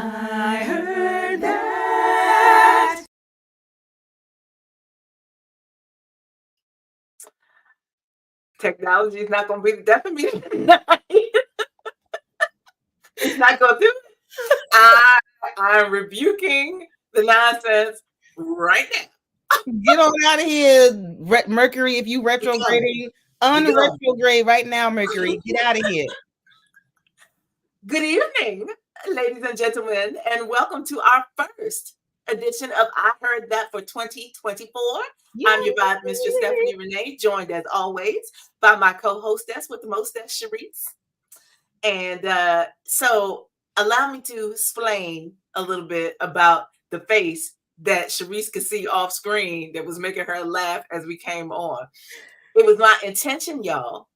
I heard that. Technology is not going to be the death of me tonight. It's not going to do it. I'm rebuking the nonsense right now. Get on out of here, Mercury. If you retrograding, unretrograde right now, Mercury. Get out of here. Good evening, ladies and gentlemen, and welcome to our first edition of I Heard That for 2024. Yay. I'm your VibeMistress, Stephanie Renée, joined as always by my co-hostess with the mostess, Shareese. And so allow me to explain a little bit about the face that Shareese could see off screen that was making her laugh as we came on. It was my intention, y'all,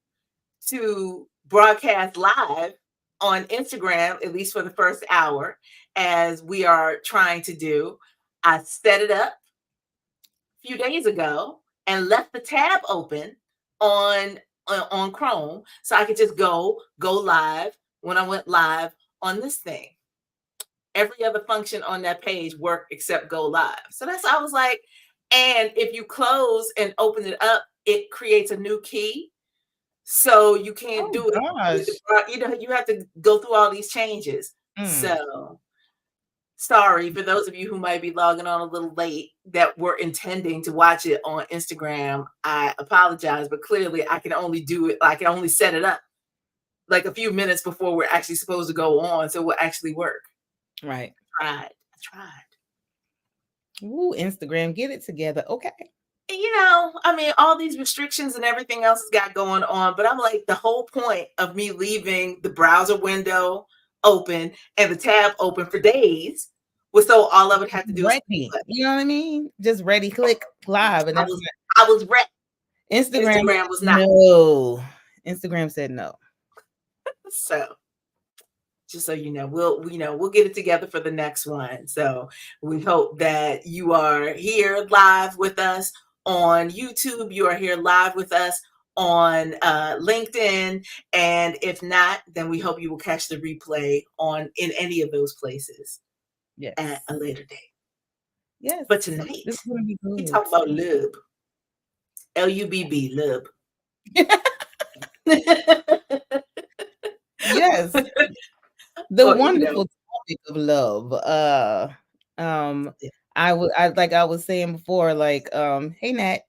to broadcast live on Instagram, at least for the first hour, as we are trying to do. I set it up a few days ago and left the tab open on Chrome so I could just go live when I went live on this thing. Every other function on that page worked except go live. So that's I was like, and if you close and open it up, it creates a new key. So you can't do it. You know, you have to go through all these changes. So sorry for those of you who might be logging on a little late that were intending to watch it on Instagram. I apologize, but clearly I can only do it. I can only set it up like a few minutes before we're actually supposed to go on, so it will actually work. Right. I tried. Ooh, Instagram, get it together. Okay. You know, I mean, all these restrictions and everything else has got going on, but I'm like, the whole point of me leaving the browser window open and the tab open for days was so all I would have to do ready. You know what I mean? Just ready, click live, and I was ready. Instagram was not. No, Instagram said no. So, just so you know, we'll get it together for the next one. So we hope that you are here live with us on YouTube. You are here live with us on LinkedIn, and if not, then we hope you will catch the replay in any of those places. Yes. At a later date. Yes. But tonight we talk about love. LUBB, love. Yes. The wonderful topic of love. I was saying before, like, hey Nat.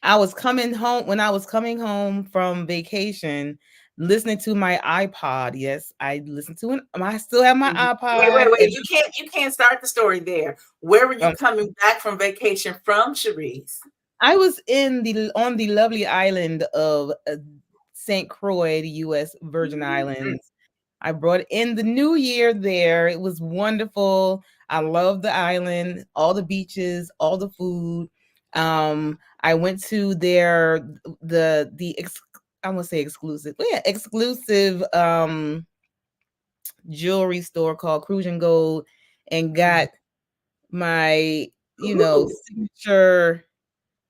I was coming home when I was coming home from vacation, listening to my iPod. Yes, I listened to I still have my iPod. Wait. You can't start the story there. Where were you coming back from vacation from, Shareese? I was on the lovely island of St. Croix, the U.S. Virgin Islands. I brought in the new year there. It was wonderful. I love the island, all the beaches, all the food. I went to I won't say exclusive, but yeah, exclusive jewelry store called Cruise and Gold, and got my signature.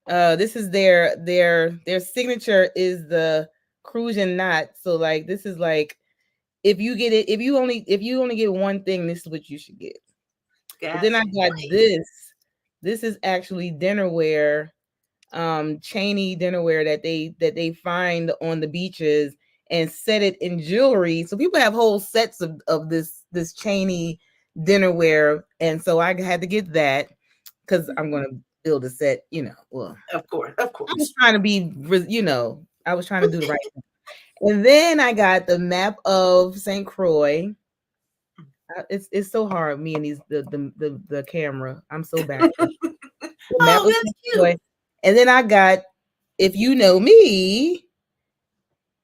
This is their signature is the Crucian knot. So like this is like if you only get one thing, this is what you should get. But then I got this. This is actually dinnerware, chainy dinnerware that they find on the beaches and set it in jewelry. So people have whole sets of this chainy dinnerware, and so I had to get that because I'm gonna build a set. Well, of course. I was trying to be, I was trying to do the right thing. And then I got the map of St. Croix. It's so hard, me and the camera. I'm so bad. Oh, that's cute. And then I got, if you know me,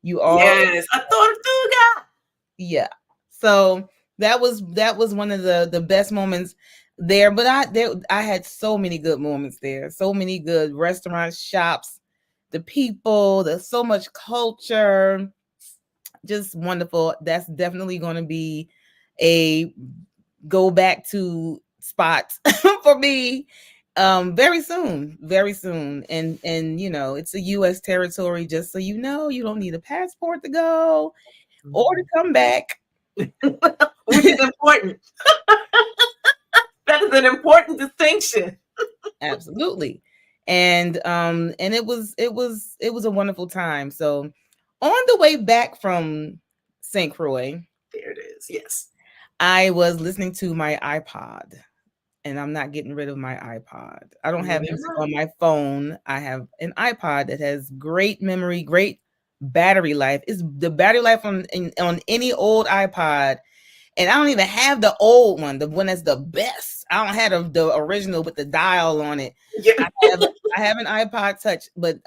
you all. Yes, a tortuga. Yeah. So that was one of the best moments there. But I had so many good moments there. So many good restaurants, shops, the people. There's so much culture. Just wonderful. That's definitely going to be a go back to spot for me very soon. And it's a U.S. territory, just so you know. You don't need a passport to go or to come back. which is important. That is an important distinction. Absolutely. And it was a wonderful time. So on the way back from St. Croix, there it is. Yes. I was listening to my iPod, and I'm not getting rid of my iPod. I don't have music on my phone. I have an iPod that has great memory, great battery life. It's the battery life on any old iPod. And I don't even have the old one, the one that's the best. I don't have the original with the dial on it. Yeah. I have an iPod Touch, but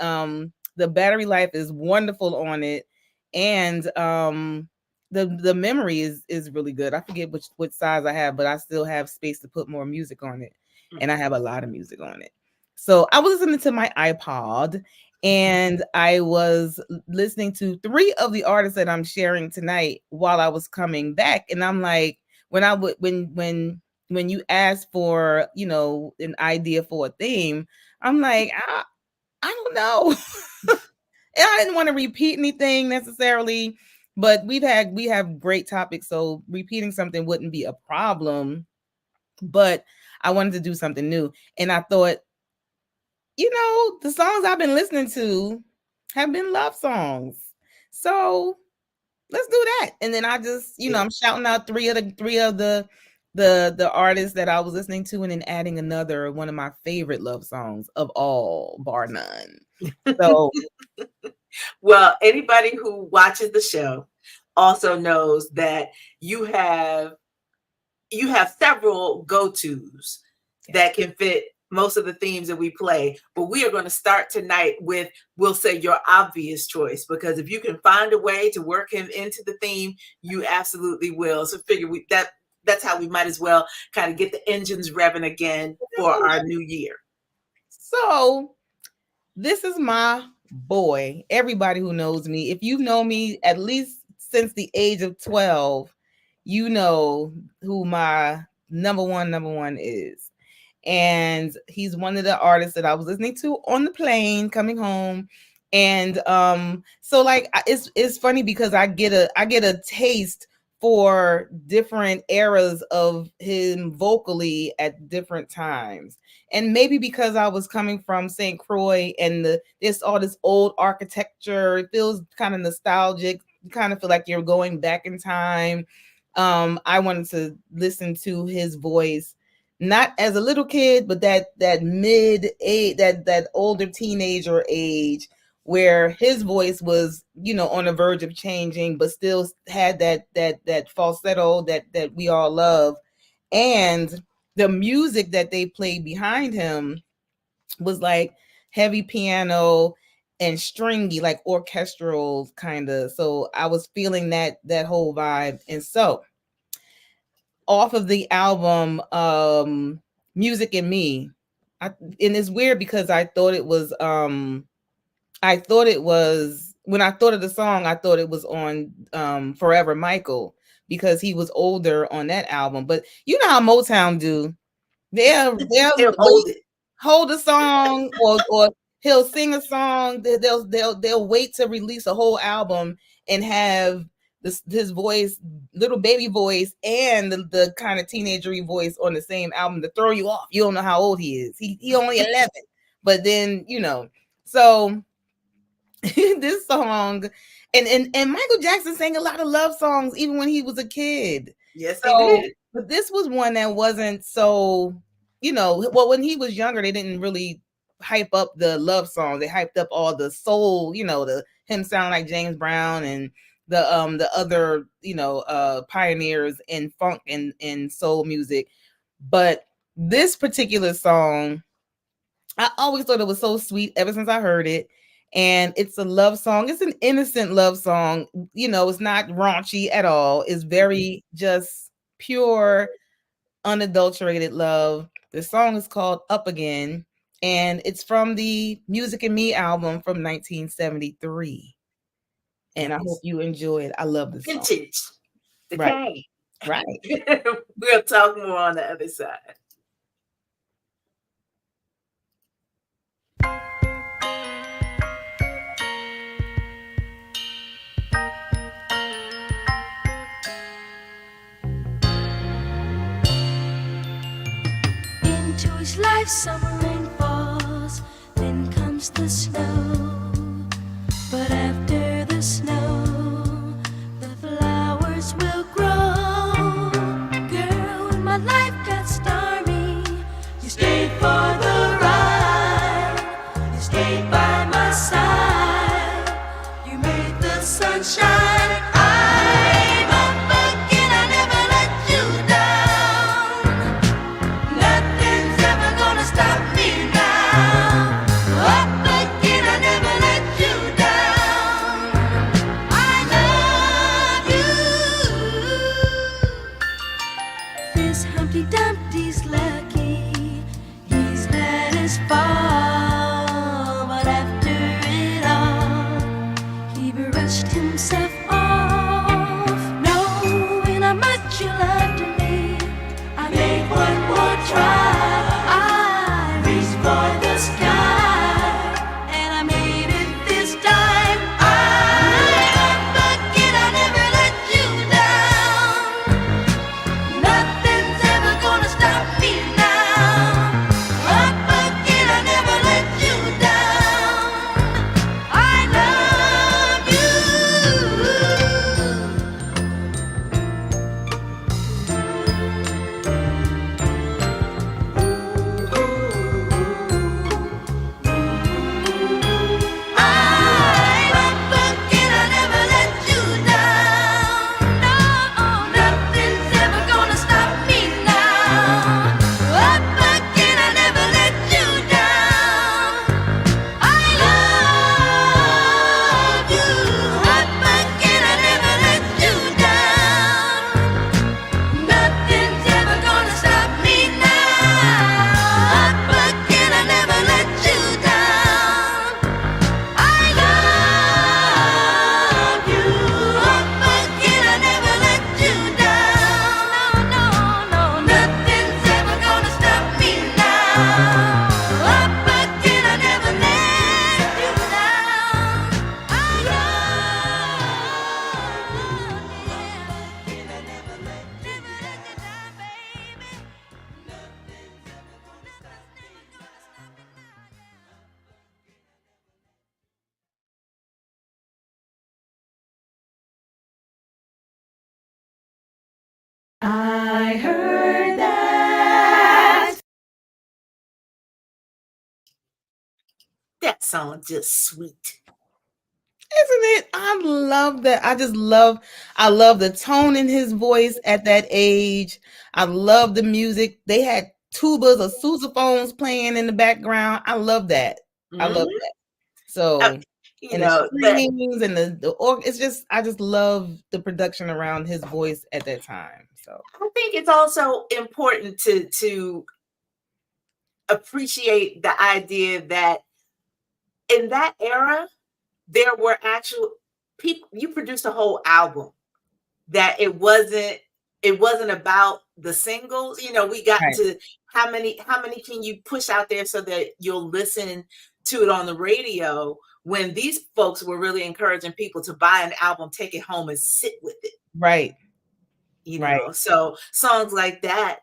the battery life is wonderful on it, and the memory is really good. I forget which size I have, but I still have space to put more music on it, and I have a lot of music on it. So I was listening to my iPod, and I was listening to 3 of the artists that I'm sharing tonight while I was coming back, and I'm like, when you ask for, an idea for a theme, I'm like, I don't know. And I didn't want to repeat anything necessarily, but we have great topics, so repeating something wouldn't be a problem. But I wanted to do something new, and I thought, the songs I've been listening to have been love songs, so let's do that. And then I just, I'm shouting out three of the artists that I was listening to, and then adding another one of my favorite love songs of all, bar none. So well, anybody who watches the show also knows that you have several go-tos that can fit most of the themes that we play. But we are going to start tonight with, we'll say, your obvious choice, because if you can find a way to work him into the theme, you absolutely will. So figure that's how we might as well kind of get the engines revving again for our new year. So this is my boy. Everybody who knows me, if you've known me at least since the age of 12, you know who my number one is. And he's one of the artists that I was listening to on the plane coming home. And so like it's funny because I get a taste for different eras of him vocally at different times. And maybe because I was coming from St. Croix and this all this old architecture, it feels kind of nostalgic. You kind of feel like you're going back in time. I wanted to listen to his voice, not as a little kid, but that mid age, that older teenager age, where his voice was, on the verge of changing, but still had that falsetto that we all love. And the music that they played behind him was like heavy piano and stringy, like orchestral kind of. So I was feeling that whole vibe. And so off of the album Music and Me, and it's weird because I thought it was when I thought of the song, I thought it was on Forever Michael, because he was older on that album. But you know how Motown do. They'll hold a song, or he'll sing a song. They'll wait to release a whole album and have his voice, little baby voice, and the kind of teenagery voice on the same album to throw you off. You don't know how old he is. He only 11, but then so this song, and Michael Jackson sang a lot of love songs even when he was a kid. Yes, he did. But this was one that wasn't so, well, when he was younger, they didn't really hype up the love song. They hyped up all the soul, him sound like James Brown, and the other, pioneers in funk and soul music. But this particular song, I always thought it was so sweet ever since I heard it. And it's a love song. It's an innocent love song. It's not raunchy at all. It's very just pure, unadulterated love. The song is called Up Again, and it's from the Music and Me album from 1973. And I hope you enjoy it. I love this song. Vintage. The right. Right. We'll talk more on the other side. is life, summer rain falls, then comes the snow. But after the snow, the flowers will grow. Girl, when my life got stormy, you stayed for the ride. You stayed by my side. You made the sunshine. I'm up again, I never let you down. Nothing's ever gonna stop me now. Up again, I never let you down. I love you. This Humpty Dumpty's lucky. He's had his fall, but after it all, he brushed himself off, knowing how much you loved me. I made one more try. I reached for the sky, and I made it this time. I'm up again, I never let you down. Nothing's ever gonna stop me now. Up again, I never let you down. I love you. I'm up again, I never let you down. No, nothing's ever gonna stop me now. Up again, I never let you down. I love you. Up again, I never let you down. Nothing's ever gonna stop me now. Up again, I never let you down. I love you. Up again, I never let you down. No, no, no, nothing's ever gonna stop me now. Up again, I never let you down. I love you. I never let you down, baby. Nothing's ever gonna stop me now. I heard that. That song just sweet. Isn't it? I love that. I love the tone in his voice at that age. I love the music. They had tubas or sousaphones playing in the background. I love that. I love Mhm. that. So, You and the know, strings and it's just, I just love the production around his voice at that time. So I think it's also important to appreciate the idea that in that era, there were actual people. You produced a whole album. That it wasn't about the singles. You know, we got right, to how many can you push out there so that you'll listen to it on the radio, when these folks were really encouraging people to buy an album, take it home and sit with it. right, You right, know, so songs like that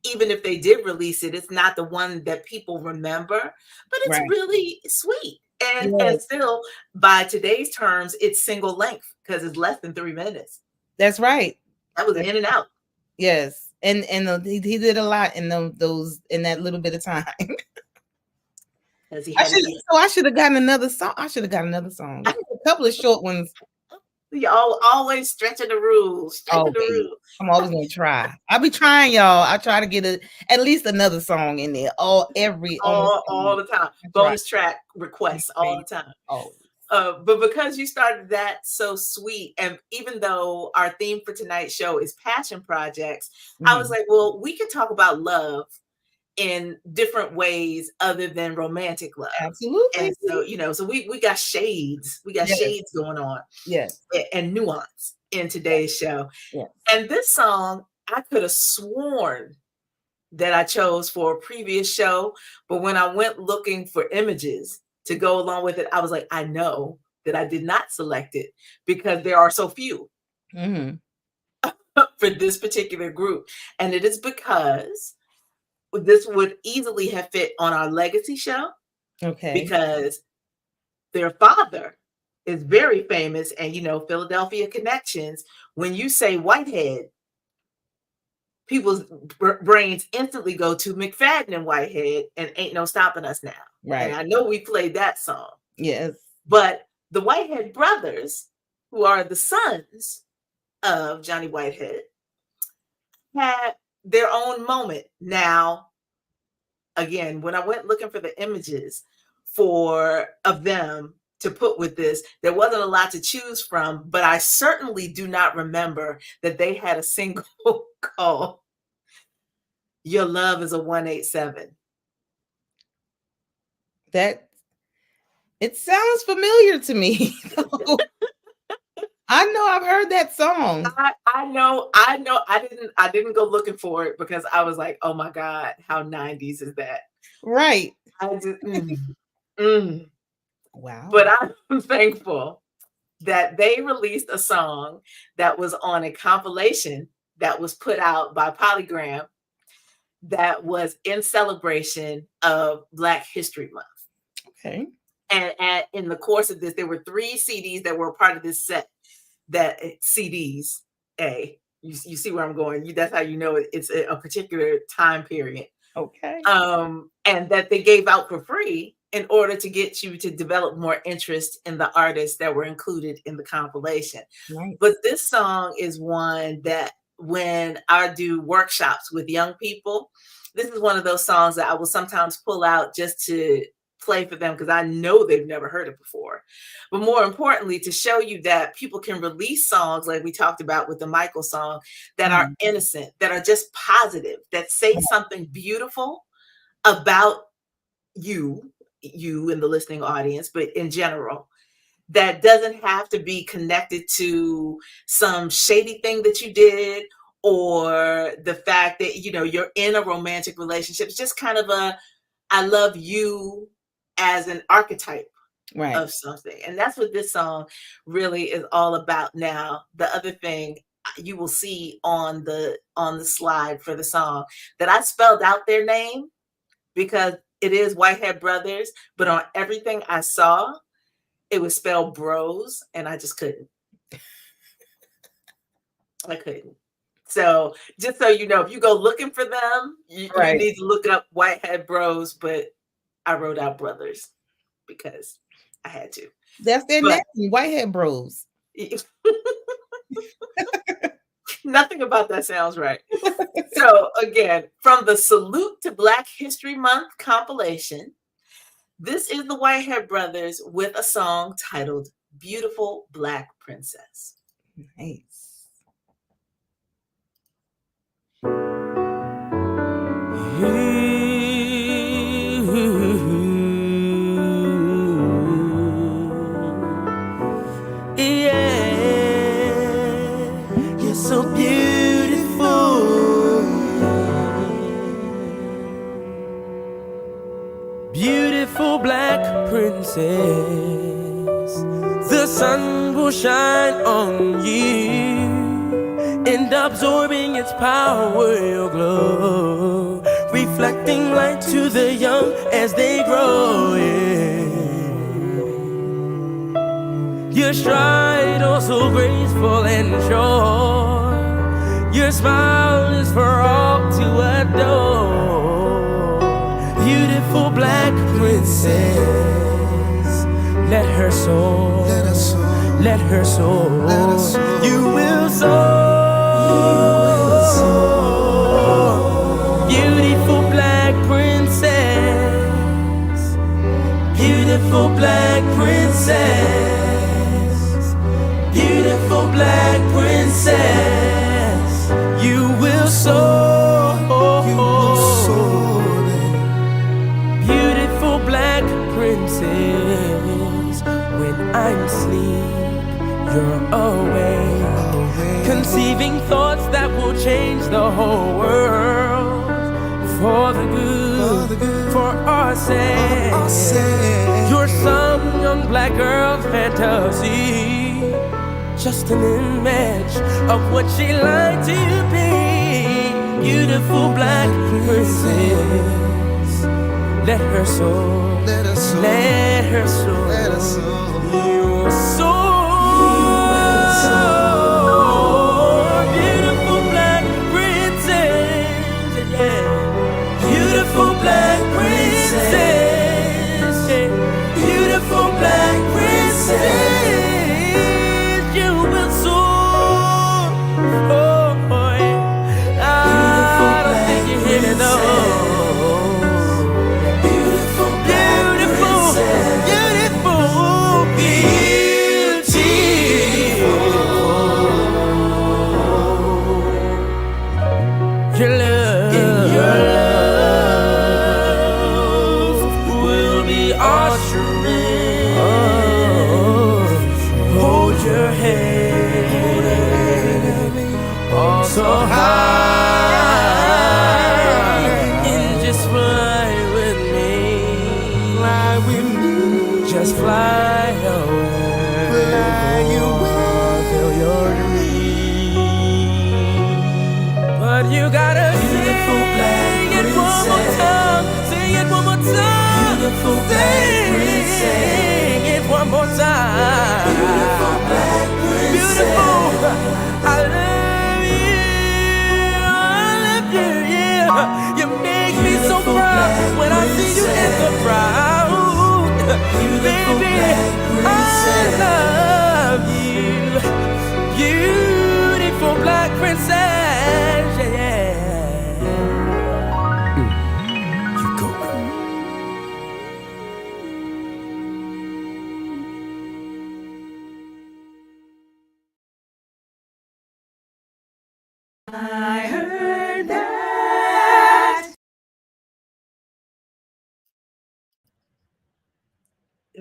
even if they did release it, it's not the one that people remember, but it's right. really sweet. And Yes, still, by today's terms, it's single length because it's less than 3 minutes. that's right. That was in and out. Yes, and he did a lot in those in that little bit of time. Because he had to get I should have gotten another song. I should have gotten another song. Give me a couple of short ones. you always stretching the rules, stretching the Always. rules. I'm always gonna try. I'll be trying, y'all. I try to get at least another song in there. Almost All the time. Bonus track requests all the time. Always. But because you started that so sweet, and even though our theme for tonight's show is passion projects, I was like, well, we can talk about love in different ways other than romantic love. Absolutely. And so, you know, so we got shades. We got Yes. shades going on. Yes. And nuance in today's show. Yes. And this song, I could have sworn that I chose for a previous show, but when I went looking for images to go along with it, I was like, I know that I did not select it because there are so few for this particular group. And it is because this would easily have fit on our legacy show. Okay. Because their father is very famous, and Philadelphia connections. When you say Whitehead, people's brains instantly go to McFadden and Whitehead and Ain't No Stopping Us Now. Right. And I know we played that song. Yes. But the Whitehead brothers, who are the sons of Johnny Whitehead, had their own moment. Now, again, when I went looking for the images of them to put with this, there wasn't a lot to choose from, but I certainly do not remember that they had a single called Your Love is a 187. It sounds familiar to me. I know I've heard that song. I know. I didn't go looking for it because I was like, oh my God, how 90s is that? Right. I just Wow. But I'm thankful that they released a song that was on a compilation that was put out by Polygram that was in celebration of Black History Month. Okay. And in the course of this, there were 3 CDs that were a part of this set. That CDs, you see where I'm going. That's how you know it's a particular time period. Okay. And that they gave out for free in order to get you to develop more interest in the artists that were included in the compilation. Nice. But this song is one that when I do workshops with young people, this is one of those songs that I will sometimes pull out just to play for them because I know they've never heard it before. But more importantly, to show you that people can release songs like we talked about with the Michael song that are innocent, that are just positive, that say something beautiful about you in the listening audience, but in general, that doesn't have to be connected to some shady thing that you did or the fact that, you're in a romantic relationship. It's just kind of I love you as an archetype of something. And that's what this song really is all about. Now, the other thing you will see on the slide for the song that I spelled out their name because it is Whitehead Brothers, but on everything I saw, it was spelled Bros, and I just couldn't. I couldn't. So just so you know, if you go looking for them, you need to look up Whitehead Bros, but I wrote out Brothers because I had to. That's their name, Whitehead Bros. Nothing about that sounds right. So again, from the Salute to Black History Month compilation, this is the Whitehead Brothers with a song titled Beautiful Black Princess. Nice. You're so beautiful. Beautiful black princess. The sun will shine on you and absorbing its power, your glow, reflecting light to the young as they grow. Your stride oh so graceful and sure. Your smile is for all to adore. Beautiful black princess, let her soar, let her soar. You will soar. Beautiful black princess, beautiful black princess, beautiful black princess. You will soar, you will soar. Beautiful black princess. When I'm asleep, you're awake, conceiving thoughts that will change the whole world for the good, for our sake. You're some young black girl's fantasy, just an image of what she like to be. beautiful black princess. Let her soul, let her soul, let her soul, let her soul, your soul. Beautiful black princess, yeah. Beautiful black princess, yeah. Beautiful black princess, you will soar. Oh boy, I don't think you hear me though. So high, and just fly with me. Fly with me. Just fly away. Fly away. Feel your dream. But you gotta sing it one more time. Sing it one more time. Beautiful black princess. Sing it one more time. Beautiful black princess. Beautiful. I love you, make me so proud when I see you in the crowd. Baby, I love you, beautiful black princess. Yeah. You go, girl. I heard that.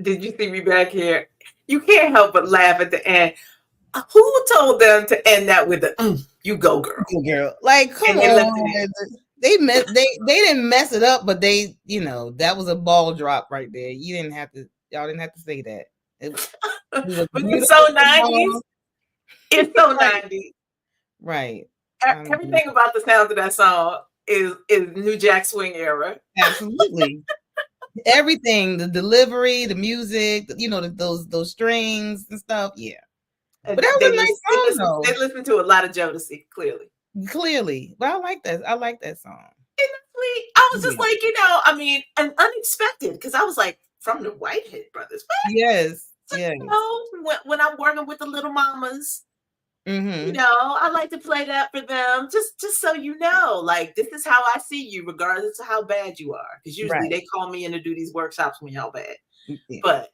Did you see me back here? You can't help but laugh at the end. Who told them to end that with the "you go, girl"? You girl, like come on. They didn't mess it up, but they, that was a ball drop right there. Y'all didn't have to say that. It was but it's so 90s. It's so 90s. Right. Everything about the sound of that song is New Jack Swing era. Absolutely. Everything, the delivery, the music, those strings and stuff. Yeah. But that was a nice song, though. They listened to a lot of Jodeci, clearly. But I like that. I like that song. I was just like, and unexpected, because I was like, from the Whitehead Brothers. What? Yes. So, when I'm working with the Little Mamas, I like to play that for them, just so you know, like, this is how I see you, regardless of how bad you are. Because usually they call me in to do these workshops when y'all bad. Yeah. But,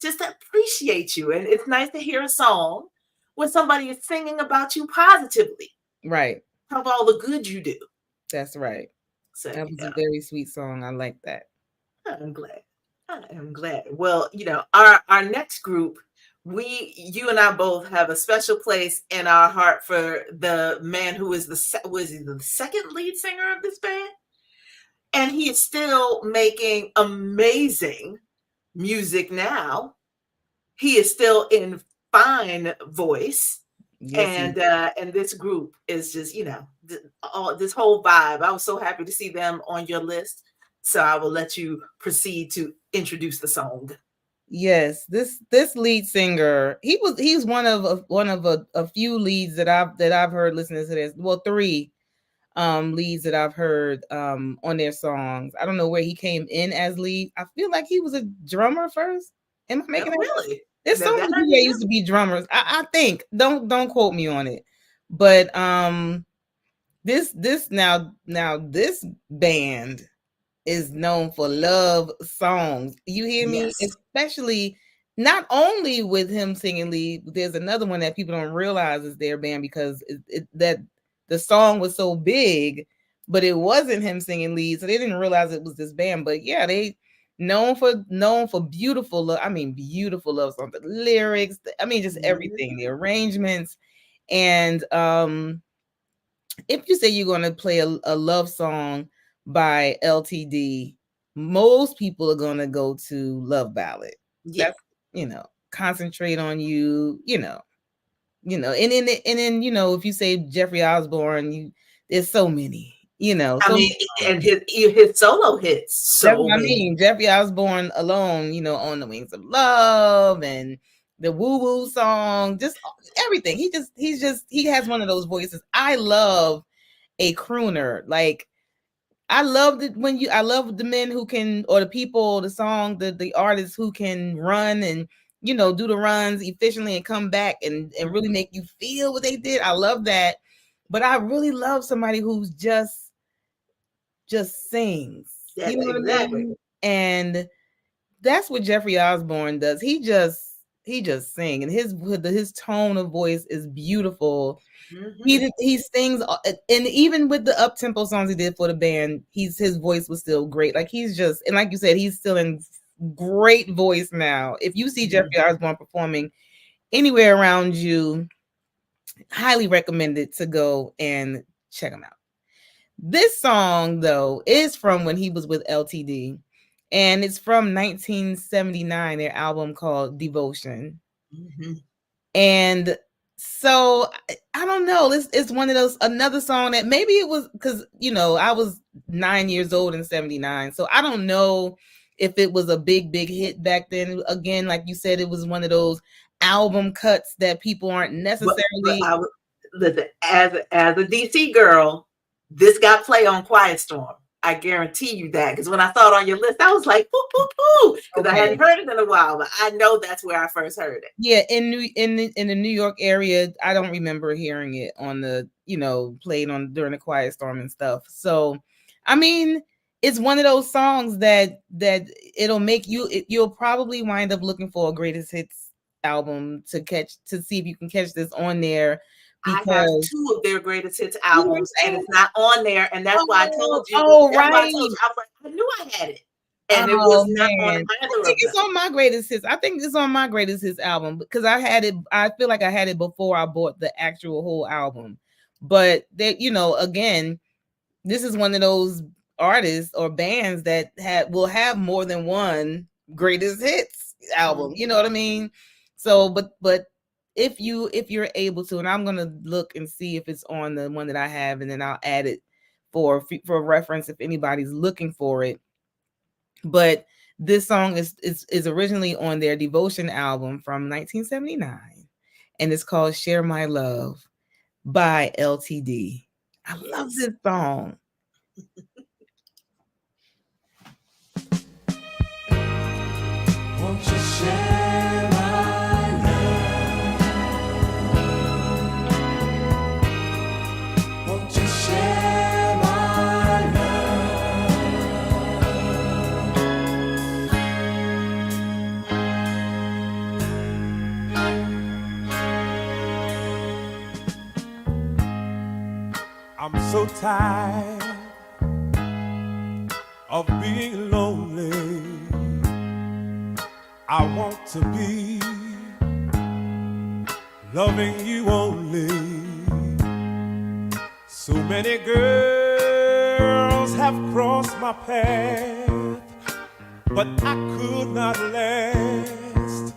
just to appreciate you. And it's nice to hear a song when somebody is singing about you positively. Right. Of all the good you do. That's right. So, that was a very sweet song. I like that. I'm glad. I am glad. Well, our next group, you and I both have a special place in our heart for the man who is the second lead singer of this band. And he is still making amazing music now. He is still in fine voice. Yes, and this group is just, this whole vibe. I was so happy to see them on your list. So I will let you proceed to introduce the song. Yes, this lead singer, he's one of a few leads that I've heard listening to this. Well, 3 leads that I've heard on their songs. I don't know where he came in as lead. I feel like he was a drummer first. Am I making that really? There's so many people that used to be drummers. I think. Don't quote me on it. But this band is known for love songs. You hear me? Yes. Especially not only with him singing lead, there's another one that people don't realize is their band because that the song was so big, but it wasn't him singing lead, so they didn't realize it was this band. But yeah, they known for beautiful love. I mean, beautiful love songs, the lyrics. Just everything, the arrangements, and if you say you're going to play a love song by LTD, most people are going to go to Love Ballad. Yeah. That's, Concentrate on You, and then if you say Jeffrey Osborne, There's so many, I so mean, and his solo hits. that's So what I many. mean. Jeffrey Osborne alone, on the Wings of Love and the Woo Woo song, just everything. He has one of those voices. I love a crooner. Like I love it I love the men who can, or the people, the artists who can run and do the runs efficiently and come back and really make you feel what they did. I love that. But I really love somebody who's just sings. Yes, You know what exactly. I mean? And that's what Jeffrey Osborne does. He just sings, and his tone of voice is beautiful. Mm-hmm. He sings, and even with the up tempo songs he did for the band, his voice was still great. Like and like you said, he's still in great voice now. If you see Jeffrey Osborne performing anywhere around you, highly recommended to go and check him out. This song, though, is from when he was with LTD, and it's from 1979, their album called Devotion. Mm-hmm. And so I don't know. It's one of those, another song that maybe it was because I was 9 years old in 79, so I don't know if it was a big hit back then. Again, like you said, it was one of those album cuts that people aren't necessarily. Listen, as a DC girl, this got play on Quiet Storm. I guarantee you that, because when I saw it on your list, I was like, "Poo," because I hadn't heard it in a while. But I know that's where I first heard it. Yeah, in the New York area, I don't remember hearing it on the played on during the Quiet Storm and stuff. So, I mean, it's one of those songs that it'll make you'll probably wind up looking for a greatest hits album to see if you can catch this on there. Because I have 2 of their greatest hits albums, and it's not on there, and that's why I told you. Right. I was like, I knew I had it, and it was not on either. I think it's on my greatest hits. I think it's on my greatest hits album because I had it. I feel like I had it before I bought the actual whole album. But that again, this is one of those artists or bands that will have more than one greatest hits album. You know what I mean? So, but if you're able to, and I'm gonna look and see if it's on the one that I have, and then I'll add it for reference if anybody's looking for it. But this song is originally on their Devotion album from 1979, and it's called "Share My Love" by LTD. I love this song. Won't you share my love? Won't you share my love? I'm so tired of being lonely. I want to be loving you only. So many girls have crossed my path, but I could not last.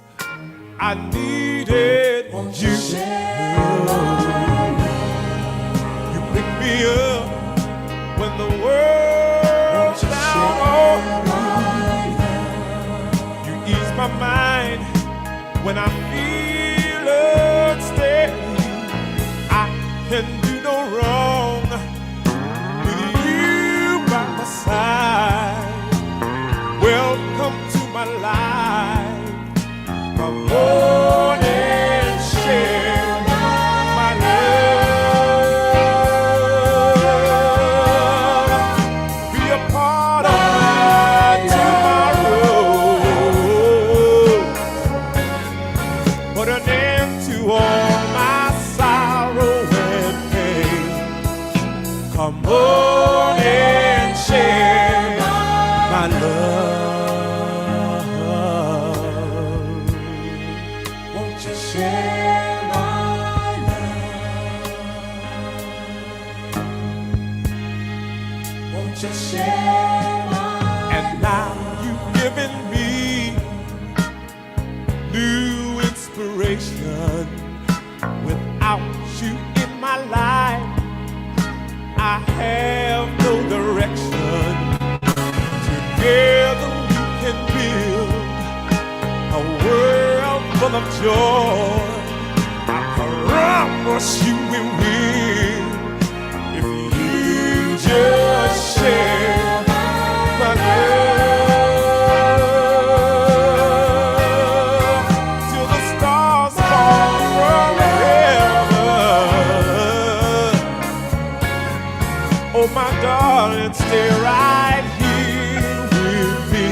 I needed you. You pick me up when the world's down on me. My mind when I feel unsteady. I can do no wrong with you by my side. Welcome to my life. Come on and share my love. Be a part of my tomorrow. Put an end to all my sorrow and pain. Come on and share my love. Won't you share my love? Won't you share my love? And now you've given me new inspiration. Without you in my life, have no direction. Together we can build a world full of joy. I promise you we will if you just share my love till the stars fall forever. Oh my darling, stay right here with me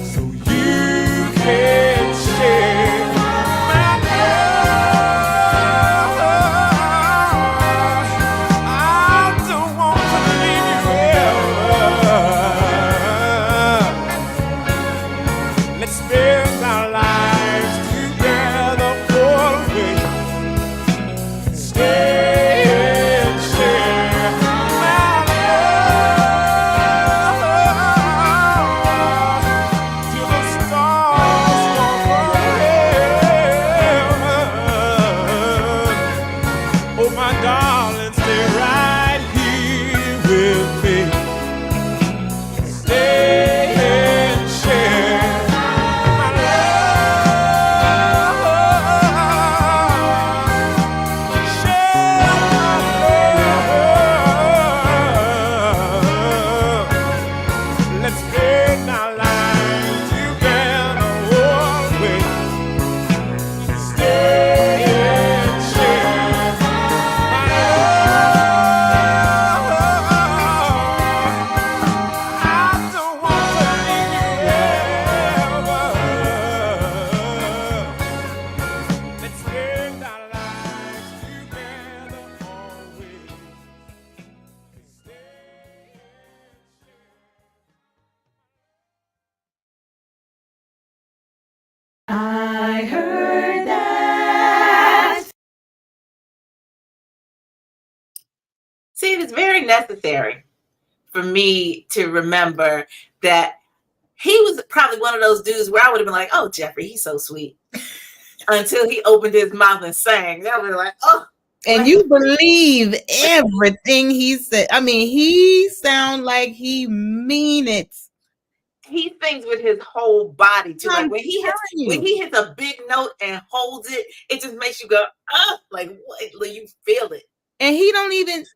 so you can share my love. I don't want to leave you ever. Let's spend our lives together always. Stay and share my love till the stars fall forever. Oh my darling, stay right here with me. Stay and share my love. Share my love. Let's spend our lives together always. Stay and share my love. I don't want to leave you ever. Let's spend our lives together always. I heard that. See, it is very necessary for me to remember that he was probably one of those dudes where I would have been like, oh, Jeffrey, he's so sweet. Until he opened his mouth and sang. That was like, oh. And you believe everything he said. I mean, he sound like he mean it. He sings with his whole body too. Like when he hits a big note and holds it, it just makes you go, like what? You feel it. And he does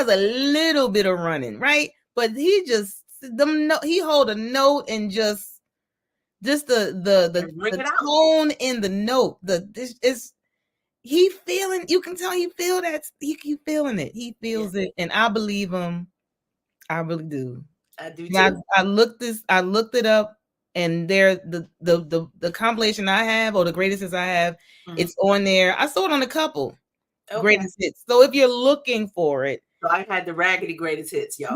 a little bit of running, right? But he just he hold a note and just the tone in the note. He feeling, you can tell he feel that he feeling it. He feels it, and I believe him. I really do. I do too. I looked it up, and there the compilation I have, or the greatest hits I have, it's on there. I saw it on a couple greatest hits. So if you're looking for it, so I had the raggedy greatest hits, y'all.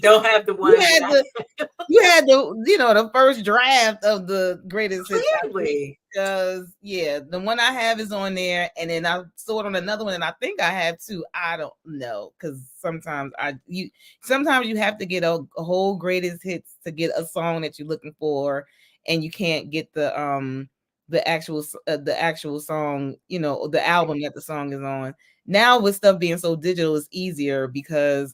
Don't have the one. You had the first draft of the greatest hits. Clearly. Because the one I have is on there, and then I saw it on another one, and I think I have two. I don't know, because sometimes you have to get a whole greatest hits to get a song that you're looking for, and you can't get the actual song, the album that the song is on. Now with stuff being so digital, it's easier, because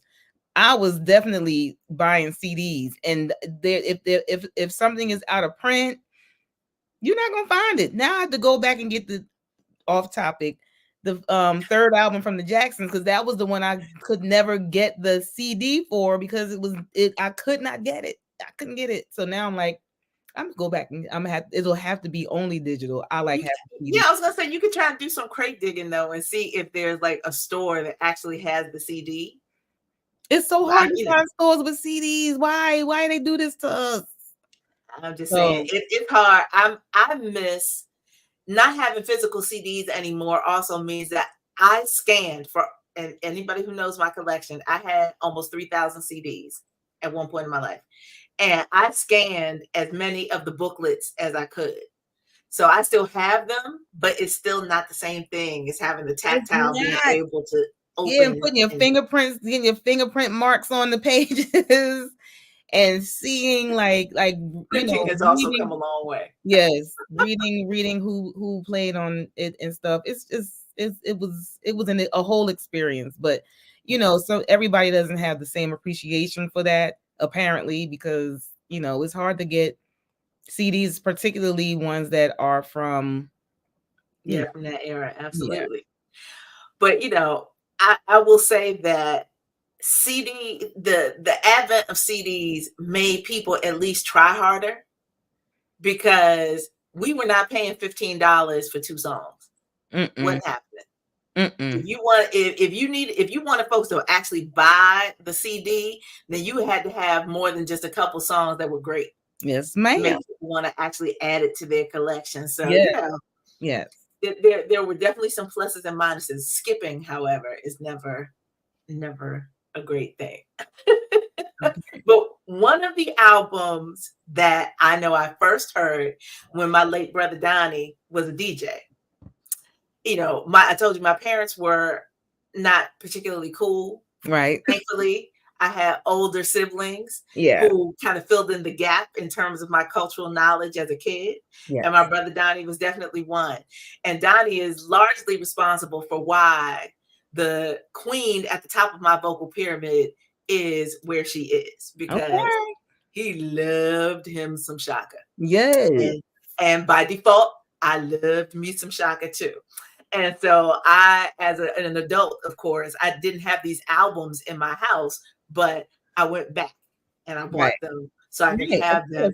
I was definitely buying CDs, and if something is out of print, you're not gonna find it. Now I have to go back and get the off topic, the third album from the Jacksons, because that was the one I could never get the CD for, because I could not get it. I couldn't get it. So now I'm like, I'm gonna go back and it'll have to be only digital. I like having CDs. Yeah, I was gonna say you could try to do some crate digging though and see if there's like a store that actually has the CD. It's so hard to find stores with CDs. Why they do this to us? I'm just saying it's hard. I miss not having physical CDs anymore. Also means that I scanned for, and anybody who knows my collection, I had almost 3,000 CDs at one point in my life, and I scanned as many of the booklets as I could. So I still have them, but it's still not the same thing as having the tactile, being able to open. Yeah, and putting your fingerprints, getting your fingerprint marks on the pages. and seeing like printing has also come a long way. Yes, reading who played on it and stuff. It was a whole experience. But so everybody doesn't have the same appreciation for that apparently, because it's hard to get CDs, particularly ones that are from from that era. Absolutely. But I will say that the advent of CDs made people at least try harder, because we were not paying $15 for 2 songs. What happened? If you wanted folks to actually buy the CD, then you had to have more than just a couple songs that were great. Yes, to ma'am. make people want to actually add it to their collection. So yes. There were definitely some pluses and minuses. Skipping, however, is never a great thing. But one of the albums that I know I first heard when my late brother Donnie was a DJ. I told you my parents were not particularly cool. Right. Thankfully, I had older siblings who kind of filled in the gap in terms of my cultural knowledge as a kid. And my brother Donnie was definitely one. And Donnie is largely responsible for why the queen at the top of my vocal pyramid is where she is, because he loved him some Shaka. Yes. And by default, I loved me some Shaka too. And so I, as an adult, of course, I didn't have these albums in my house, but I went back and I bought them so I could have them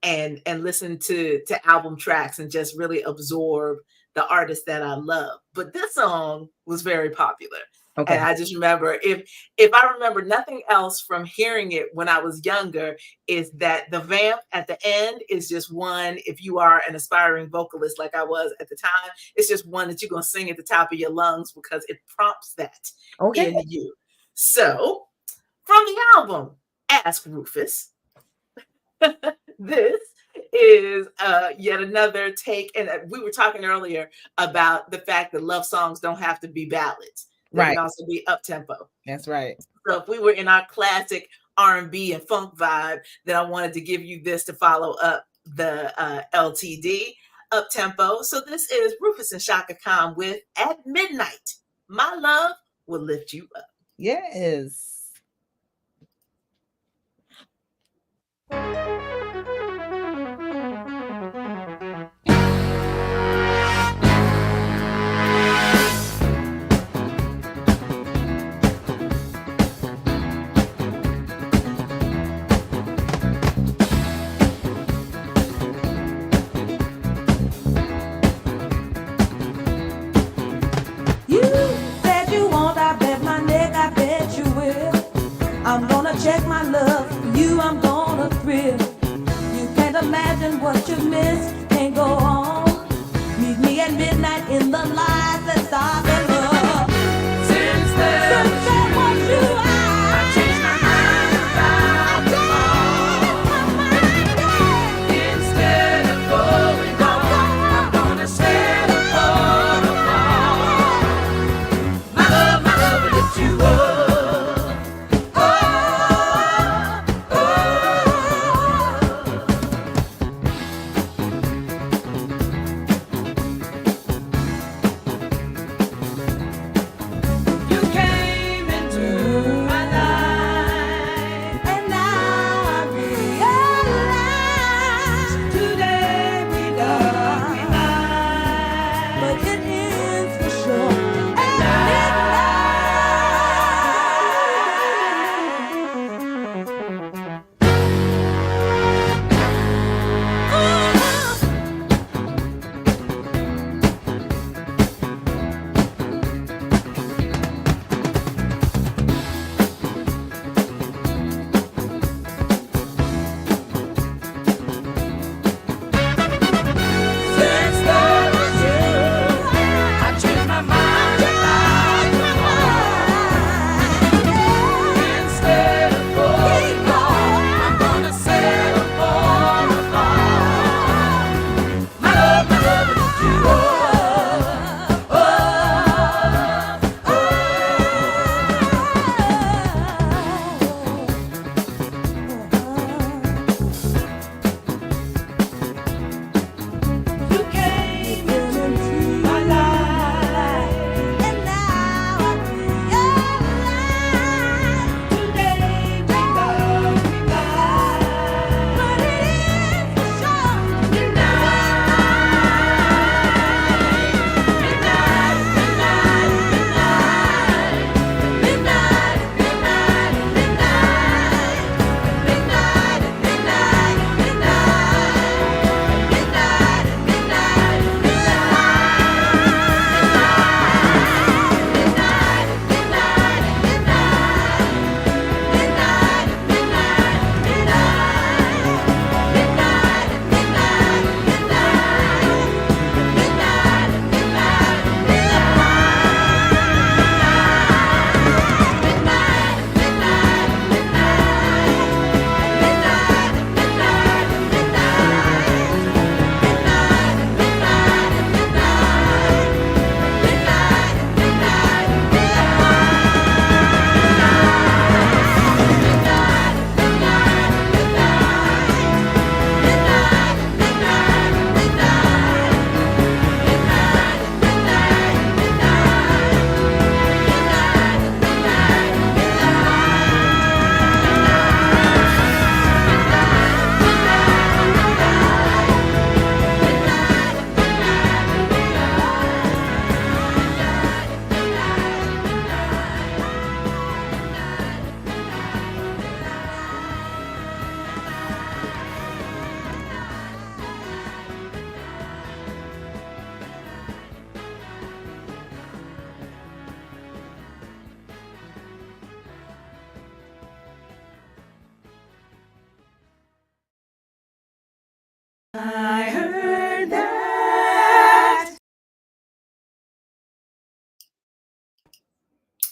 and listen to album tracks and just really absorb the artists that I love. But this song was very popular. Okay. And I just remember, if I remember nothing else from hearing it when I was younger, is that the vamp at the end is just one. If you are an aspiring vocalist like I was at the time, it's just one that you're going to sing at the top of your lungs because it prompts that in you. So from the album, Ask Rufus, this is yet another take. And we were talking earlier about the fact that love songs don't have to be ballads. They can also be up-tempo. That's right. So if we were in our classic R&B and funk vibe, then I wanted to give you this to follow up the LTD up-tempo. So this is Rufus and Shaka Khan with At Midnight, My Love Will Lift You Up. Yes. I'm gonna check my love for you, I'm gonna thrill. You can't imagine what you miss, can't go on. Meet me at midnight in the light that's dark and love. Since then, what you are, I changed my mind about the all. Instead of going on, I'm gonna stand upon the wall. My love will lift you up.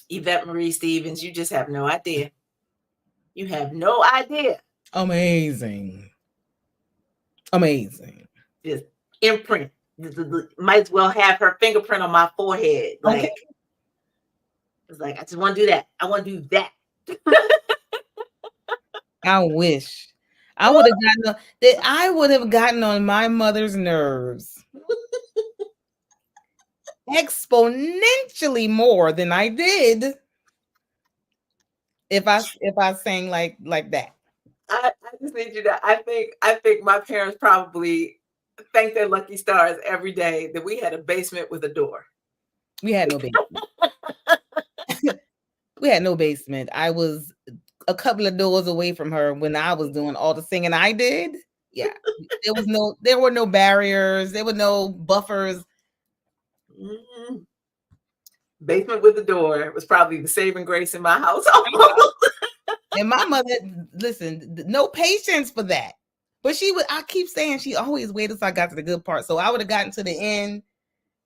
Yvette Marie Stevens, you just have no idea. You have no idea. Amazing. Amazing. Just imprint. Might as well have her fingerprint on my forehead. Like, Okay. it's like, I just want to do that. I want to do that. I wish I would have gotten that. I would have gotten on my mother's nerves exponentially more than I did if I sang like that. I just need you to. I think my parents probably thank their lucky stars every day that we had a basement with a door. We had no basement. We had no basement. I was a couple of doors away from her when I was doing all the singing I did. Yeah. There were no barriers. There were no buffers. Mm-hmm. Basement with a door was probably the saving grace in my household. And my mother, listen, no patience for that. But I keep saying she always waited till I got to the good part. So I would have gotten to the end,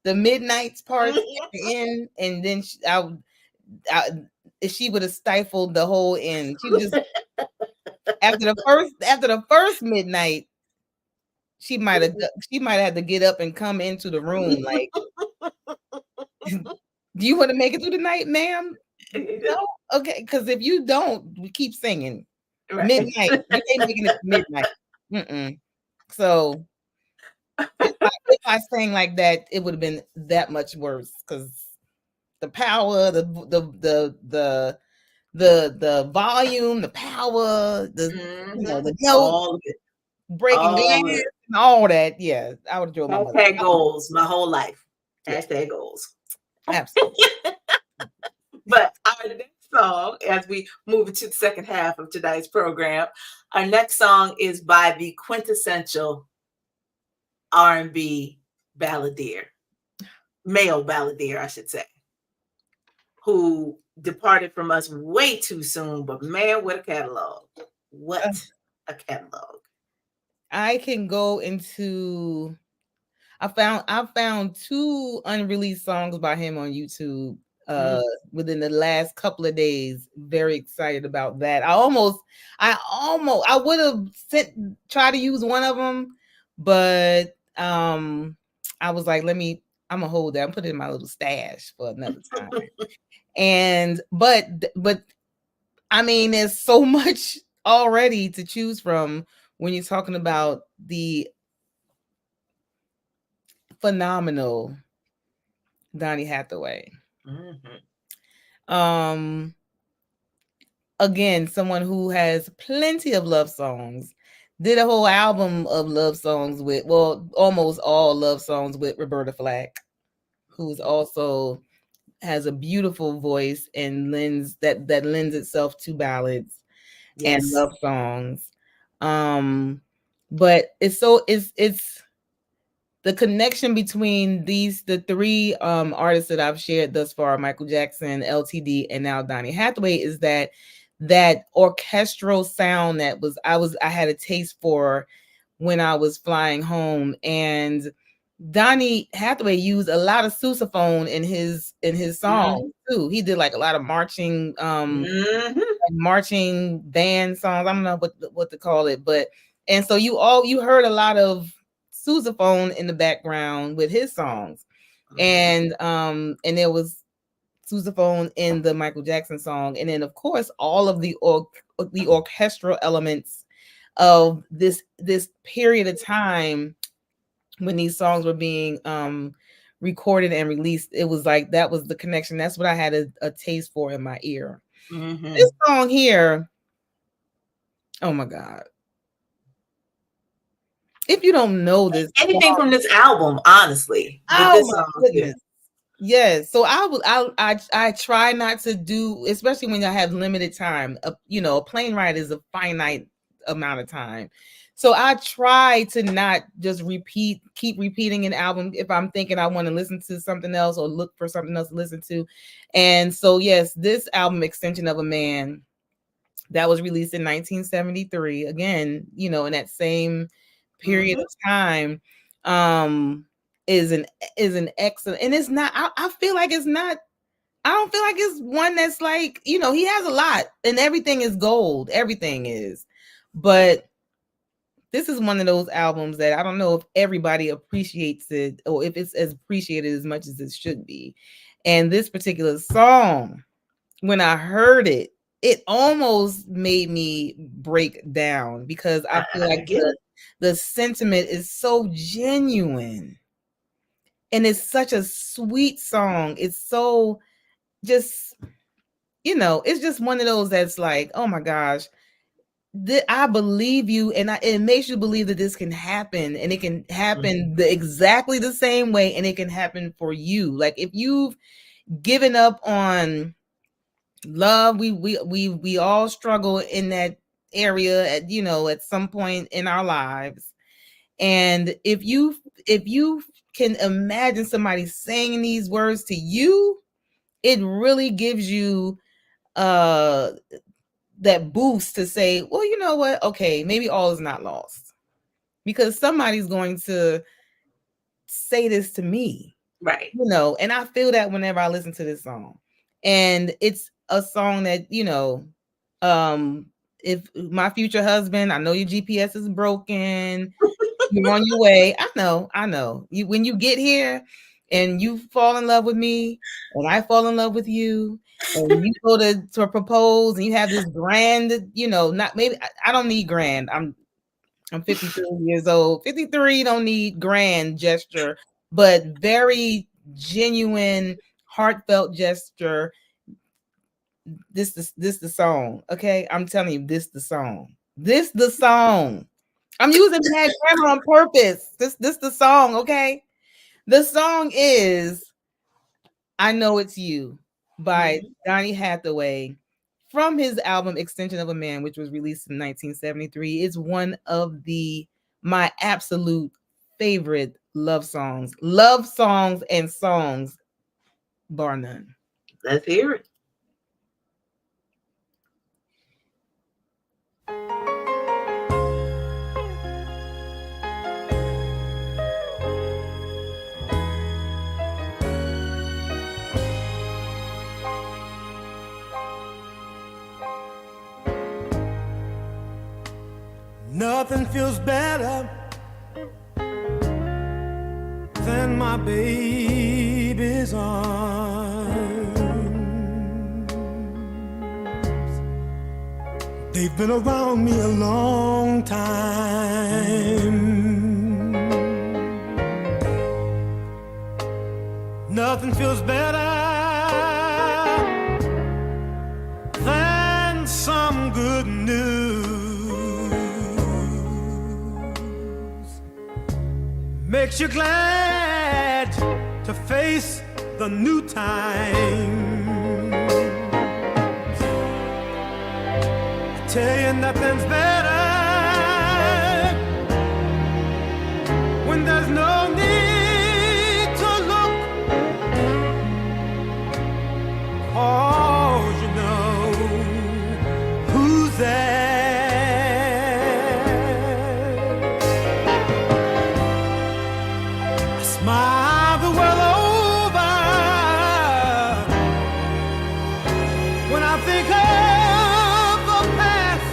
the midnights part at the end, and then she would have stifled the whole end. She just after the first midnight, she might have had to get up and come into the room like, do you want to make it through the night, ma'am? No? Okay, because if you don't, we keep singing. Right. Midnight. You ain't making it midnight. Mm-mm. So if I sang like that, it would have been that much worse because the power, the volume, the power, the note, all of it. Breaking glass, and all that. Yeah, I would have drove my mother. Hashtag goals my whole life. Hashtag goals. Absolutely. But our next song, as we move into the second half of today's program, our next song is by the quintessential R&B balladeer, male balladeer, I should say, who departed from us way too soon. But man, what a catalog! What a catalog! I can go into. I found 2 unreleased songs by him on YouTube within the last couple of days. Very excited about that. I would have tried to use one of them, but I was like, I'm gonna hold that. I'm putting it in my little stash for another time. But I mean, there's so much already to choose from when you're talking about the phenomenal Donny Hathaway. Mm-hmm. Again, someone who has plenty of love songs. Did a whole album of love songs with, almost all love songs with Roberta Flack, who's also has a beautiful voice and lends itself to ballads and love songs. But it's the connection between the 3 artists that I've shared thus far, Michael Jackson, LTD, and now Donny Hathaway, is that orchestral sound that I had a taste for when I was flying home. And Donny Hathaway used a lot of sousaphone in his songs too. He did like a lot of marching marching band songs. I don't know what to call it, and so you heard a lot of sousaphone in the background with his songs, and there was sousaphone in the Michael Jackson song, and then of course all of the orchestral elements of this period of time when these songs were being recorded and released. It was like that was the connection. That's what I had a taste for in my ear. This song here, oh my God. If you don't know this, anything from this album, honestly, goodness. Yes. So I try not to do, especially when I have limited time. A plane ride is a finite amount of time. So I try to not just keep repeating an album if I'm thinking I want to listen to something else or look for something else to listen to. And so yes, this album, Extension of a Man, that was released in 1973. Again, in that same period of time, is an excellent, and it's not. I feel like it's not I don't feel like it's one that's like, you know, he has a lot and everything is gold. Everything is. But this is one of those albums that I don't know if everybody appreciates it or if it's as appreciated as much as it should be. And this particular song, when I heard it, it almost made me break down because I feel like the sentiment is so genuine. And it's such a sweet song. It's so just, you know, it's just one of those that's like, oh my gosh, I believe you, and it makes you believe that this can happen, and it can happen exactly the same way, and it can happen for you. Like if you've given up on love, we all struggle in that area at, you know, at some point in our lives. And if you can imagine somebody saying these words to you, it really gives you that boost to say, well, you know what? Okay, maybe all is not lost because somebody's going to say this to me. Right. You know, and I feel that whenever I listen to this song. And it's a song that, you know, if my future husband, I know your GPS is broken, you're on your way. I know. When you get here and you fall in love with me and I fall in love with you and you go to propose and you have this grand, you know, not maybe I don't need grand. I'm 53 years old. 53 don't need grand gesture, but very genuine, heartfelt gesture. This the song. Okay. I'm telling you, this the song. This the song. I'm using bad grammar on purpose. This the song, okay? The song is I Know It's You by Donny Hathaway from his album Extension of a Man, which was released in 1973. It's one of my absolute favorite love songs and songs, bar none. Let's hear it. Nothing feels better than my baby's arms. They've been around me a long time. Nothing feels better than some good news. Makes you glad to face the new times. I tell you nothing's better when there's no need to look. 'Cause you know who's there. Smile the world over when I think of the past,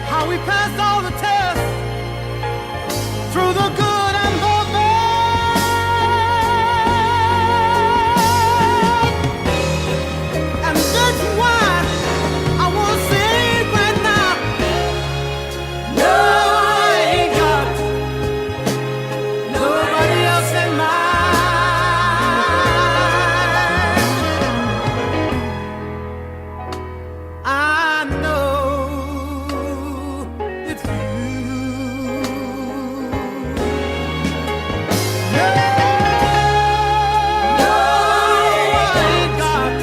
how we passed all the tests through the good and the bad. And that's why I want to say right now, no, I ain't got nobody else in mind. I know it's you. No, I ain't got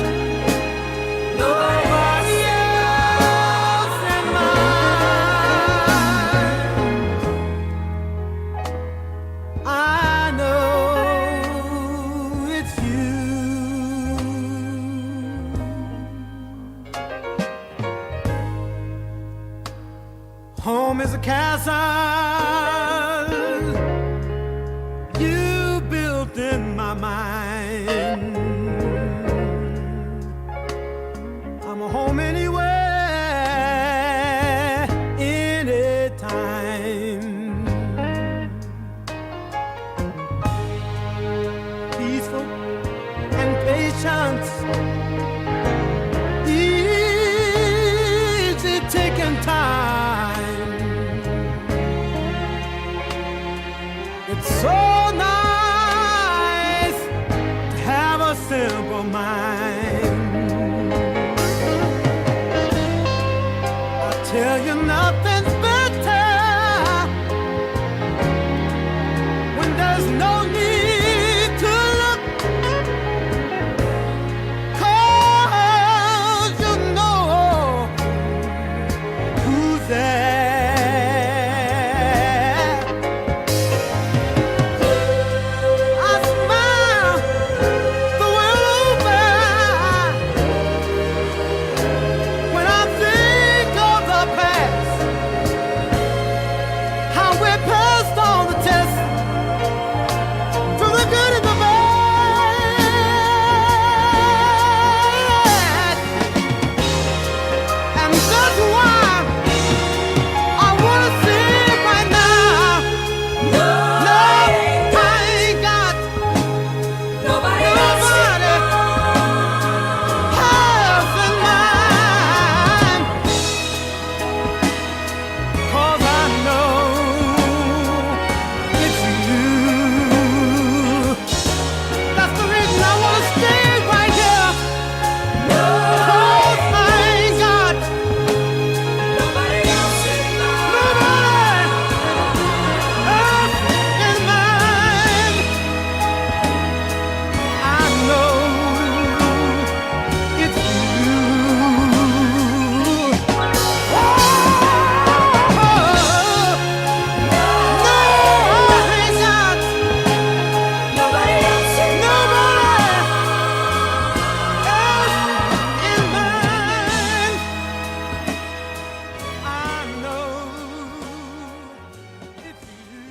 nobody else in mind. I know it's you. Home is a castle you built in my mind. patience, easy taking time. It's so nice to have a simple mind. I tell you nothing's better when there's no need to look, 'cause you know who's there. I smile the world over when I think of the past, how we passed all the tests, through the good and the bad. And that's why I wanna sing right now. No, I ain't got nobody else in mind, 'cause I know it's you. That's the reason I wanna stay right here. 'Cause I ain't got nobody else in mind. I know it's you. Oh, no, I ain't got nobody else in mind. I know it's you.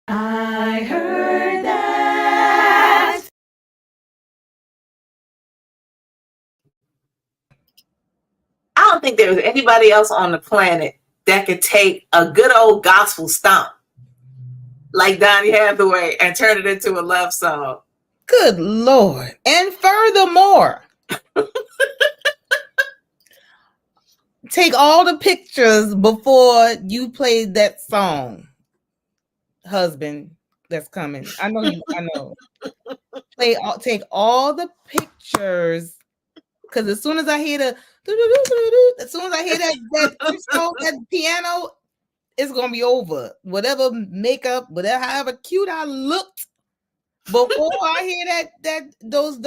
I heard that. I don't think there was anybody else on the planet that could take a good old gospel stomp like Donny Hathaway and turn it into a love song. Good Lord. And furthermore, take all the pictures before you played that song, husband that's coming. I know you, I know. Take all the pictures, because as soon as I hear that piano, it's gonna be over. Whatever makeup, whatever, however cute I looked before I hear those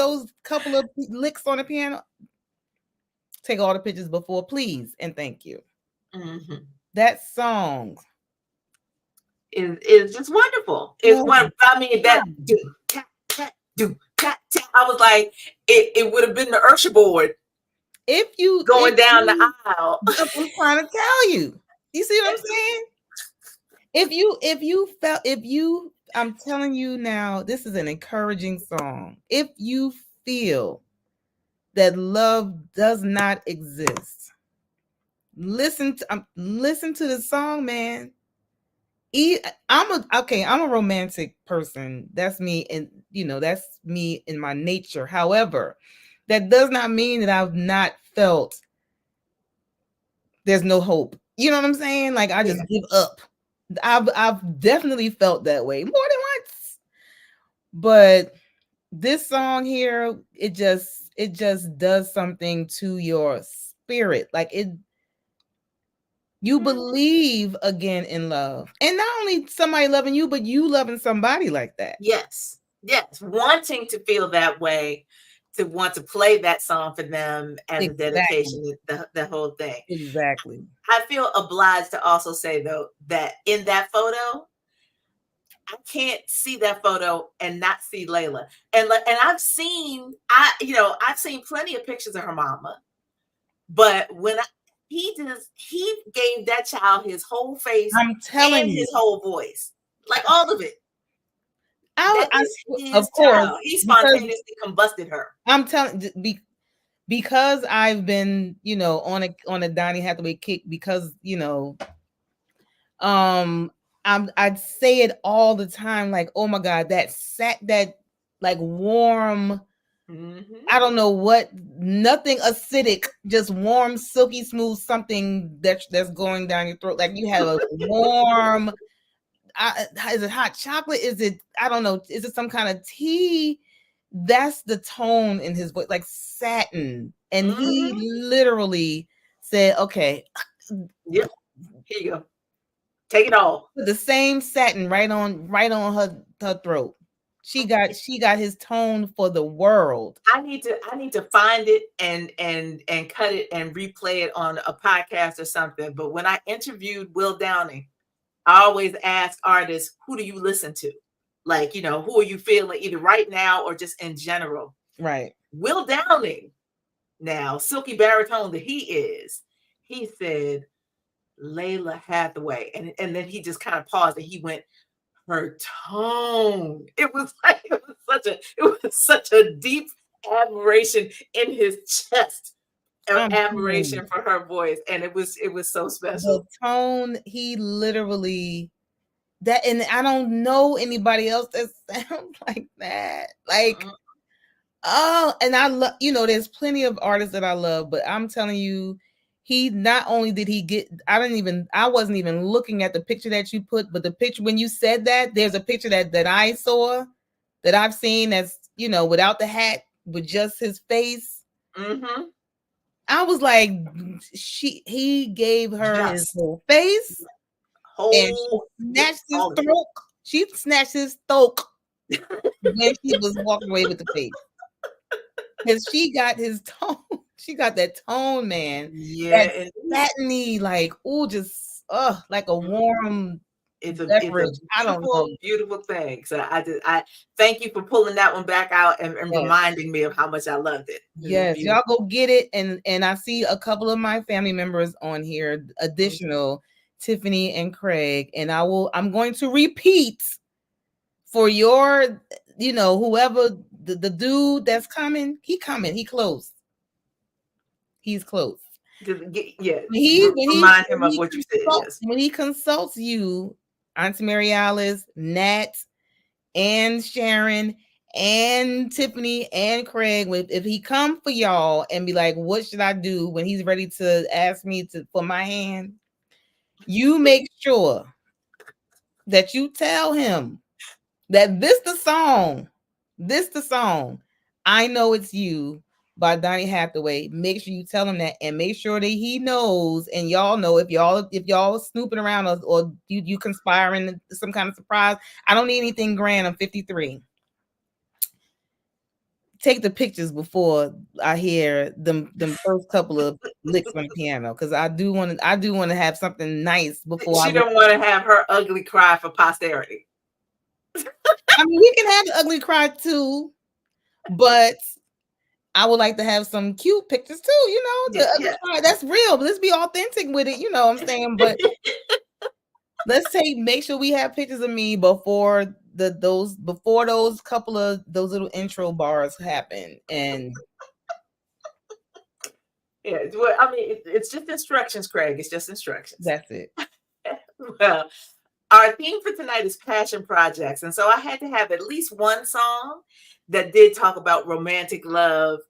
couple of licks on the piano. Take all the pictures before, please, and thank you. Mm-hmm. That song is just wonderful. It's wonderful. I mean, that I was like, it would have been the Ursha board if you going down the aisle. I'm trying to tell you. You see what I'm saying? I'm telling you now, this is an encouraging song. If you feel that love does not exist, listen to the song, man. I'm a romantic person. That's me, and that's me in my nature. However, that does not mean that I've not felt there's no hope. You know what I'm saying? Like I just give up. I've definitely felt that way more than once. But this song here, it just does something to your spirit. Like you believe again in love. And not only somebody loving you, but you loving somebody like that. Yes. Wanting to feel that way, to want to play that song for them as a dedication, the whole thing. Exactly. I feel obliged to also say, though, that in that photo, I can't see that photo and not see Layla. And I've seen plenty of pictures of her mama, but when he gave that child his whole face, I'm telling you, his whole voice, like all of it. Of course, he spontaneously combusted her. I'm telling because I've been, on a Donny Hathaway kick, because I'd say it all the time, like, oh my God, that like warm, I don't know what, nothing acidic, just warm, silky smooth, something that's going down your throat. Like you have a warm, is it hot chocolate? Is it, I don't know, is it some kind of tea? That's the tone in his voice, like satin. And he literally said, okay. Yep. Here you go. Take it all. The same satin right on her throat. She got his tone for the world. I need to find it and cut it and replay it on a podcast or something. But when I interviewed Will Downing, I always ask artists, who do you listen to? Like, you know, who are you feeling either right now or just in general? Right. Will Downing, now, silky baritone that he is, he said, Layla Hathaway. And then he just kind of paused and he went, her tone. It was such a deep admiration in his chest. Admiration for her voice. And it was so special. The tone, he literally, that, and I don't know anybody else that sounds like that. Like, oh, and I love, you know, there's plenty of artists that I love, but I'm telling you, he not only did he get, I wasn't even looking at the picture that you put, but the picture when you said that, there's a picture that I saw, that I've seen, that's, you know, without the hat, with just his face. I was like, he gave her his whole face, and snatched his throat. She snatched his throat when she was walking away with the face, because she got his tone. She got that tone, man. Yeah, that satiny, like, oh, just like a warm. It's a beautiful thing. So I thank you for pulling that one back out and reminding me of how much I loved it. Yes, y'all go get it. And I see a couple of my family members on here, additional Tiffany and Craig. And I'm going to repeat for your, you know, whoever the dude that's coming, he close. He's close. Yeah. Remind him of what you said. Yes. When he consults you, Auntie Mary Alice, Nat, and Sharon, and Tiffany, and Craig, if he come for y'all and be like, what should I do, when he's ready to ask me for my hand, you make sure that you tell him that this the song, I Know It's You by Donny Hathaway. Make sure you tell him that, and make sure that he knows, and y'all know, if y'all snooping around or you conspiring some kind of surprise. I don't need anything grand. I'm 53. Take the pictures before I hear them first couple of licks on the piano, because I do want to have something nice before. She don't want to have her ugly cry for posterity. I mean, we can have the ugly cry too, but I would like to have some cute pictures too, you know. The ugly cry, that's real, but let's be authentic with it, you know what I'm saying? But make sure we have pictures of me before those couple of those little intro bars happen. And yeah, well, I mean, it's just instructions, Craig. It's just instructions. That's it. Well, our theme for tonight is passion projects. And so I had to have at least one song that did talk about romantic love,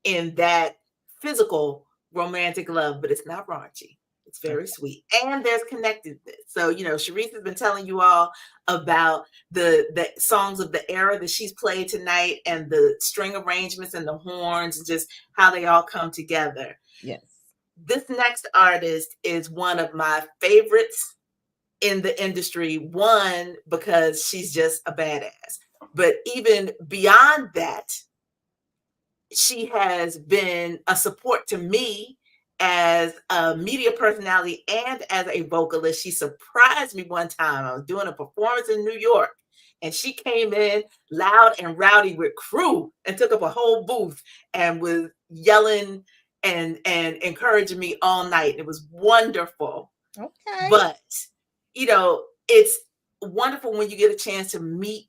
in that physical romantic love, but it's not raunchy. It's very sweet. And there's connectedness. So, you know, Shareese has been telling you all about the songs of the era that she's played tonight, and the string arrangements and the horns, and just how they all come together. Yes. This next artist is one of my favorites in the industry. One, because she's just a badass. But even beyond that, she has been a support to me as a media personality and as a vocalist. She surprised me one time. I was doing a performance in New York, and she came in loud and rowdy with crew and took up a whole booth and was yelling and encouraging me all night. It was wonderful. Okay. But, you know, it's wonderful when you get a chance to meet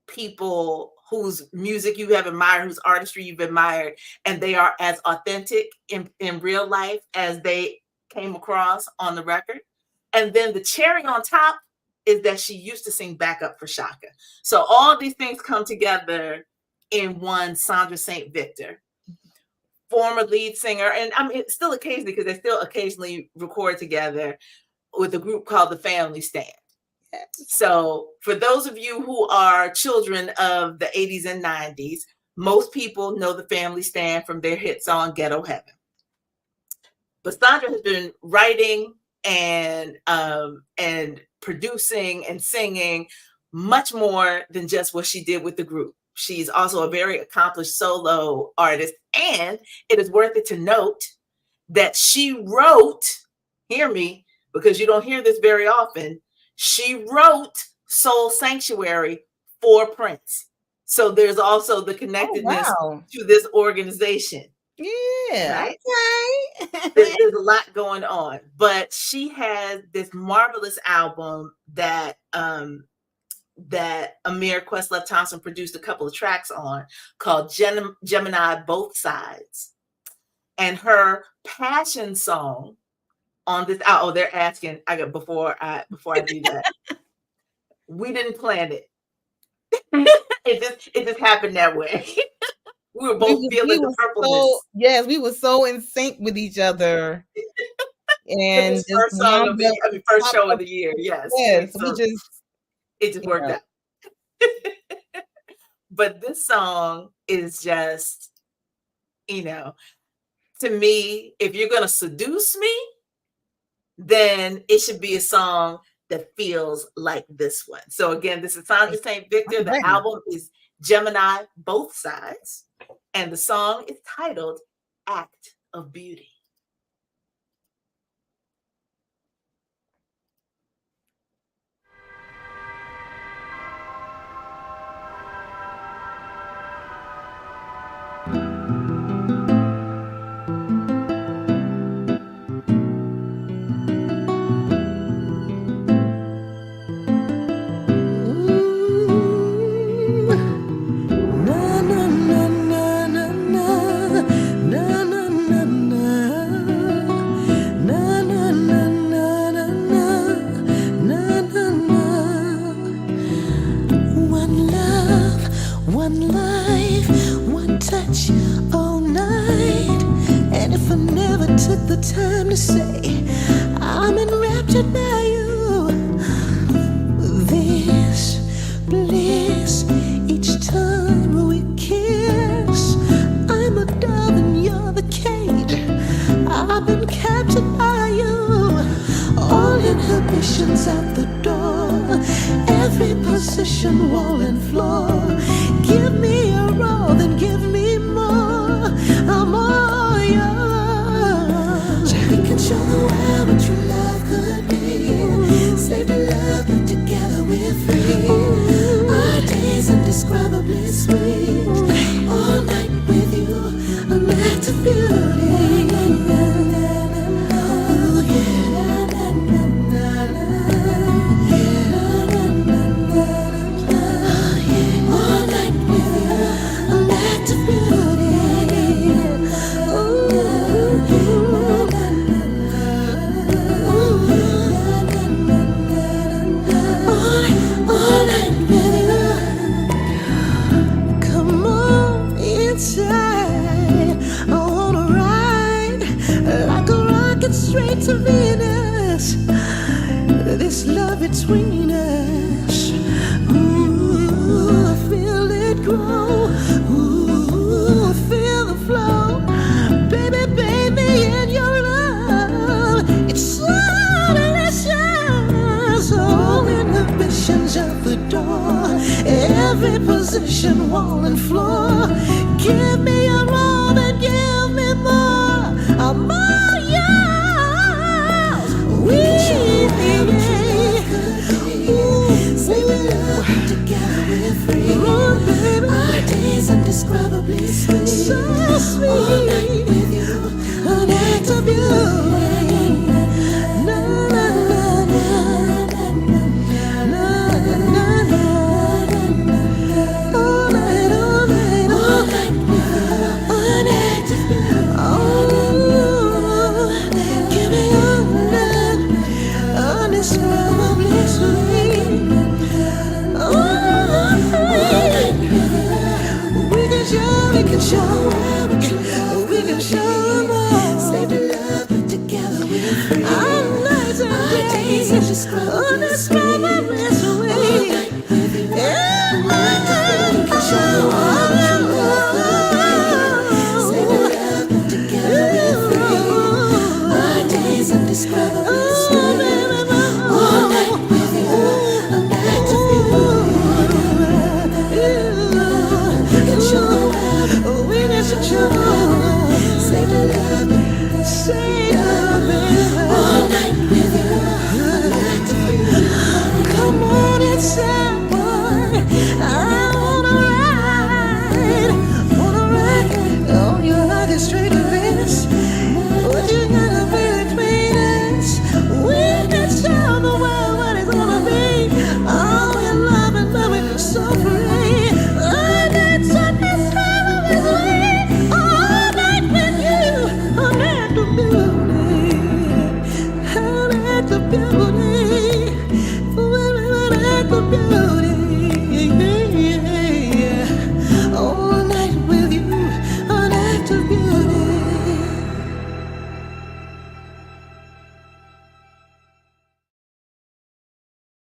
people whose music you have admired, whose artistry you've admired, and they are as authentic in real life as they came across on the record. And then the cherry on top is that she used to sing backup for Shaka. So all these things come together in one Sandra St. Victor, former lead singer. And I mean, still occasionally, because they still occasionally record together with a group called the Family Stand. So for those of you who are children of the 80s and 90s, most people know the Family Stand from their hit song, Ghetto Heaven. But Sandra has been writing and producing and singing much more than just what she did with the group. She's also a very accomplished solo artist. And it is worth it to note that she wrote, hear me, because you don't hear this very often, she wrote Soul Sanctuary for Prince. So there's also the connectedness to this organization. Yeah. Right? Okay. There's a lot going on, but she has this marvelous album that that Amir Questlove Thompson produced a couple of tracks on, called Gemini Both Sides. And her passion song on this, oh, they're asking, before I do that, we didn't plan it. It just happened that way. We were both feeling the purpleness. Yes, we were so in sync with each other. And first song of the first show of the year. Yes. Yes, so it just worked out. But this song is just, to me, if you're going to seduce me, then it should be a song that feels like this one. So again, this is Sandra St. Victor. The album is Gemini Both Sides. And the song is titled Act of Beauty. Time to say I'm enraptured by you. This bliss each time we kiss. I'm a dove and you're the cage. I've been captured by you. All inhibitions at the door. Every position, wall and floor. Give me a roll, then give me more. I'm all yours. We can show the world what true love could be. Save the love, but together we're free. Our days indescribably sweet. All night with you, an act of beauty. Oh, yeah. All night with you, an act of beauty. Straight to Venus, this love between us. Ooh, I feel it grow. Ooh, I feel the flow. Baby, baby, in your love, it's so delicious. All inhibitions at the door. Every position, wall and floor. Give me your love and give me more. I'm all yours. Say we love and together we're free. Oh, baby. Our days indescribably sweet. So sweet. All night with you, an act of beauty. Na na na na na na na. All night with you.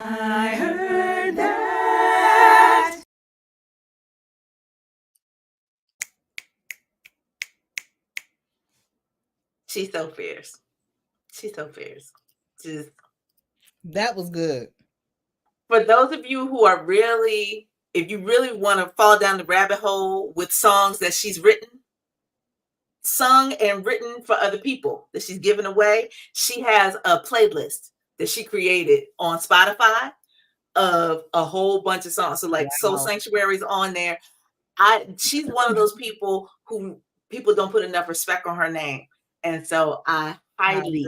I heard that. She's so fierce. She's so fierce. Just that was good. For those of you who are really, if you really want to fall down the rabbit hole with songs that she's written, sung and written for other people that she's given away, she has a playlist that she created on Spotify of a whole bunch of songs. So like Soul Sanctuary's on there. She's one of those people who people don't put enough respect on her name. And so I highly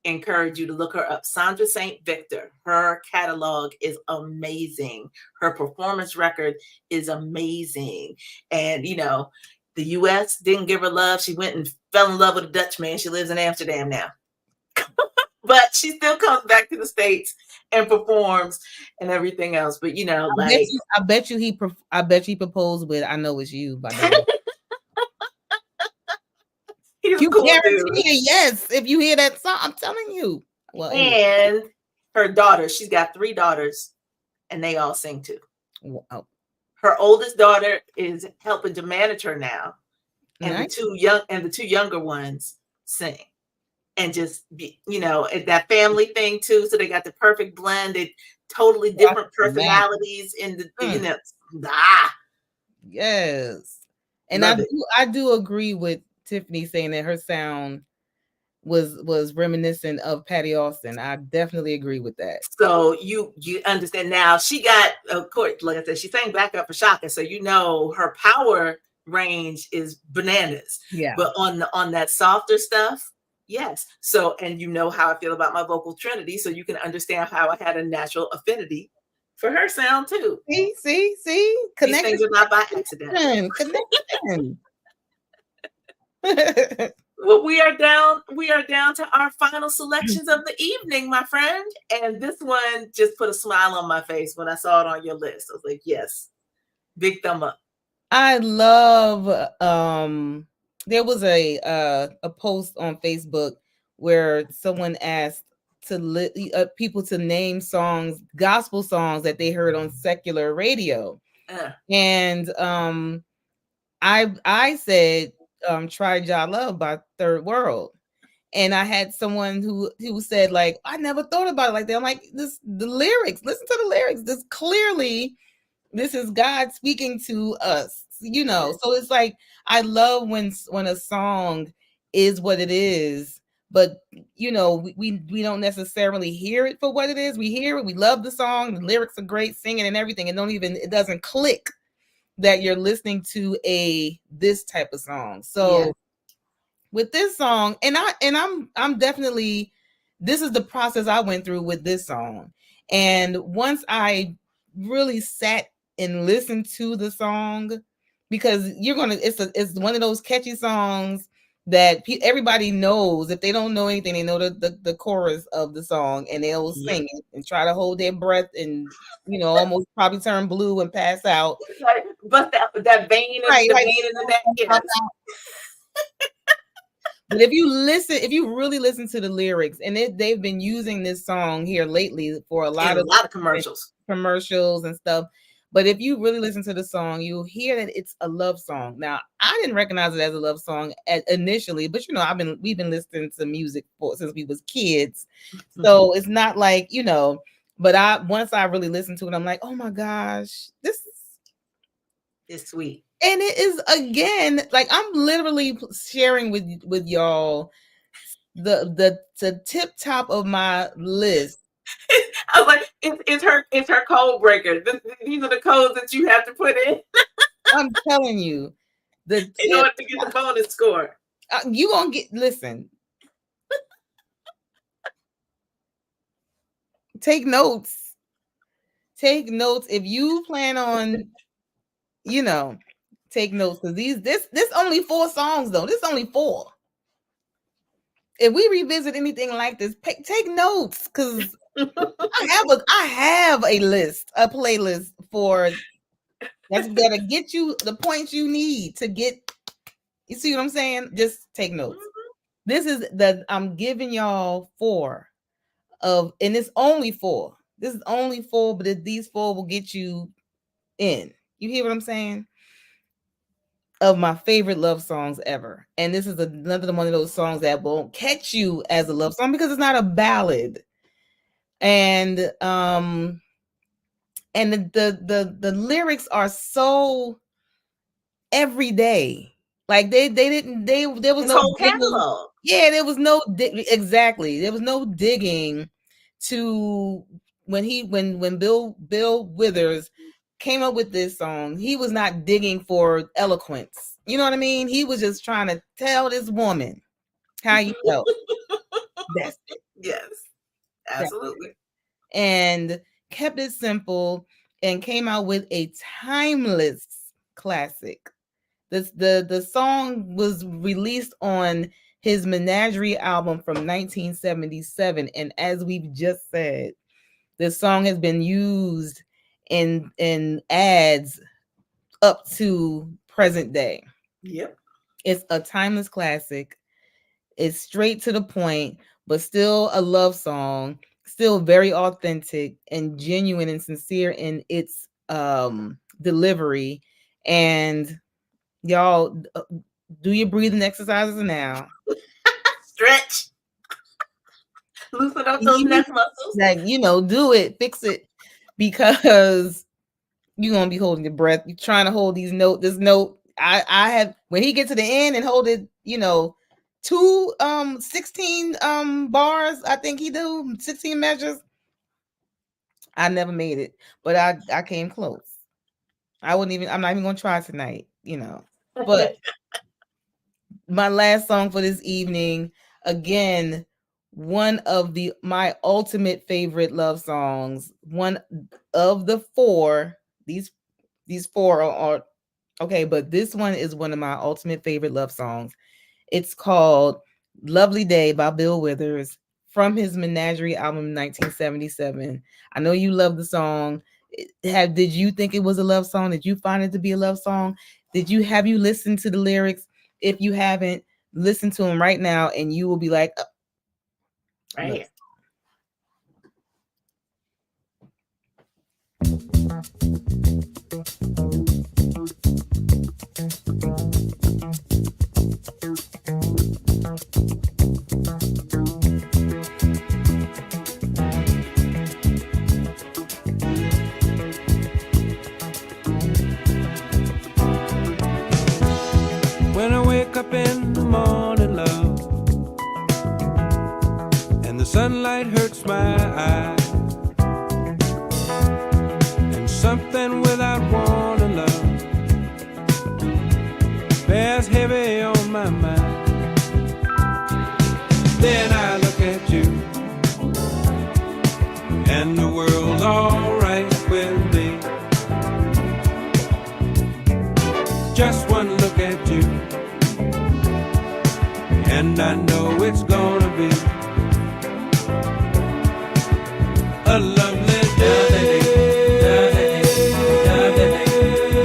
encourage you to look her up. Sandra St. Victor. Her catalog is amazing. Her performance record is amazing. And, you know, the U.S. didn't give her love. She went and fell in love with a Dutch man. She lives in Amsterdam now. But she still comes back to the States and performs and everything else. But, you know, I bet you he proposed with "I Know It's You" by the way. You cool guarantee it, yes. If you hear that song, I'm telling you. Well, and her daughter, she's got 3 daughters, and they all sing too. Wow. Her oldest daughter is helping to manage her now, and nice. the two younger ones sing, and just be, you know, that family thing too. So they got the perfect blend. They totally different personalities in the you know. Yes, and I do agree with Tiffany saying that her sound was reminiscent of Patty Austin. I definitely agree with that. So you understand now. She got, of course, like I said, she sang backup for Shaka, so you know her power range is bananas. Yeah. But on that softer stuff, yes. So, and you know how I feel about my vocal trinity, so you can understand how I had a natural affinity for her sound too. See, these things are not by accident. Connection. Well, we are down to our final selections of the evening, my friend. And this one just put a smile on my face when I saw it on your list. I was like, yes, big thumb up. I love there was a post on Facebook where someone asked people to name songs, gospel songs that they heard on secular radio. And I said Try Jah Love by Third World. And I had someone who said, like, I never thought about it like that. I'm like, the lyrics, listen to the lyrics. This is God speaking to us, you know. So it's like, I love when a song is what it is, but you know, we don't necessarily hear it for what it is. We hear it, we love the song, the lyrics are great, singing and everything, and it doesn't click that you're listening to this type of song. So with this song, and I'm definitely, this is the process I went through with this song. And once I really sat and listened to the song, because it's one of those catchy songs that everybody knows. If they don't know anything, they know the chorus of the song, and they'll sing it and try to hold their breath and, you know, almost probably turn blue and pass out. But that vein, right, the vein in the neck. Yes. But if you really listen to the lyrics, and they've been using this song here lately for a lot of commercials and stuff. But if you really listen to the song, you'll hear that it's a love song. Now, I didn't recognize it as a love song initially, but we've been listening to music since we was kids, so it's not like But once I really listened to it, I'm like, oh my gosh, this is sweet. And it is, again, like, I'm literally sharing with y'all the tip top of my list. I was like, it's her code breaker. These are the codes that you have to put in. I'm telling you, in order to get the bonus score. You gonna listen. Take notes. Take notes if you plan on, take notes, because this only 4 songs though. This only 4. If we revisit anything like this, take notes, because I have a playlist for that's gonna get you the points you need to get. You see what I'm saying? Just take notes. This is I'm giving y'all 4 and it's only 4. This is only 4, but these 4 will get you in. You hear what I'm saying? Of my favorite love songs ever. And this is another one of those songs that won't catch you as a love song because it's not a ballad. And the lyrics are so everyday. Like there was no catalog. Yeah, there was no exactly. There was no digging to when Bill Withers came up with this song. He was not digging for eloquence. You know what I mean? He was just trying to tell this woman how you felt. That's it. Yes, absolutely. And kept it simple and came out with a timeless classic. The song was released on his Menagerie album from 1977, and as we've just said, this song has been used in ads up to present day. Yep. It's a timeless classic. It's straight to the point, but still a love song, still very authentic and genuine and sincere in its delivery. And y'all, do your breathing exercises now. Stretch. Loosen up those neck muscles. Like, do it, fix it, because you're gonna be holding your breath. You're trying to hold this note. I have, when he gets to the end and hold it, 16 bars, I think he do 16 measures. I never made it, but I came close. I'm not even gonna try tonight, but my last song for this evening, again, one of my ultimate favorite love songs, one of the 4. These 4 are okay, but this one is one of my ultimate favorite love songs. It's called Lovely Day by Bill Withers from his Menagerie album in 1977. I know you love the song. Did you think it was a love song? Did you find it to be a love song? Have you listened to the lyrics? If you haven't, listen to them right now and you will be like, oh, right here. When I wake up in the morning, love, and the sunlight hurts my eyes, and something without warning, love, bears heavy on my mind. Then I look at you, and the world's alright with me. Just one look at you, and I know it's gonna be a lovely day. A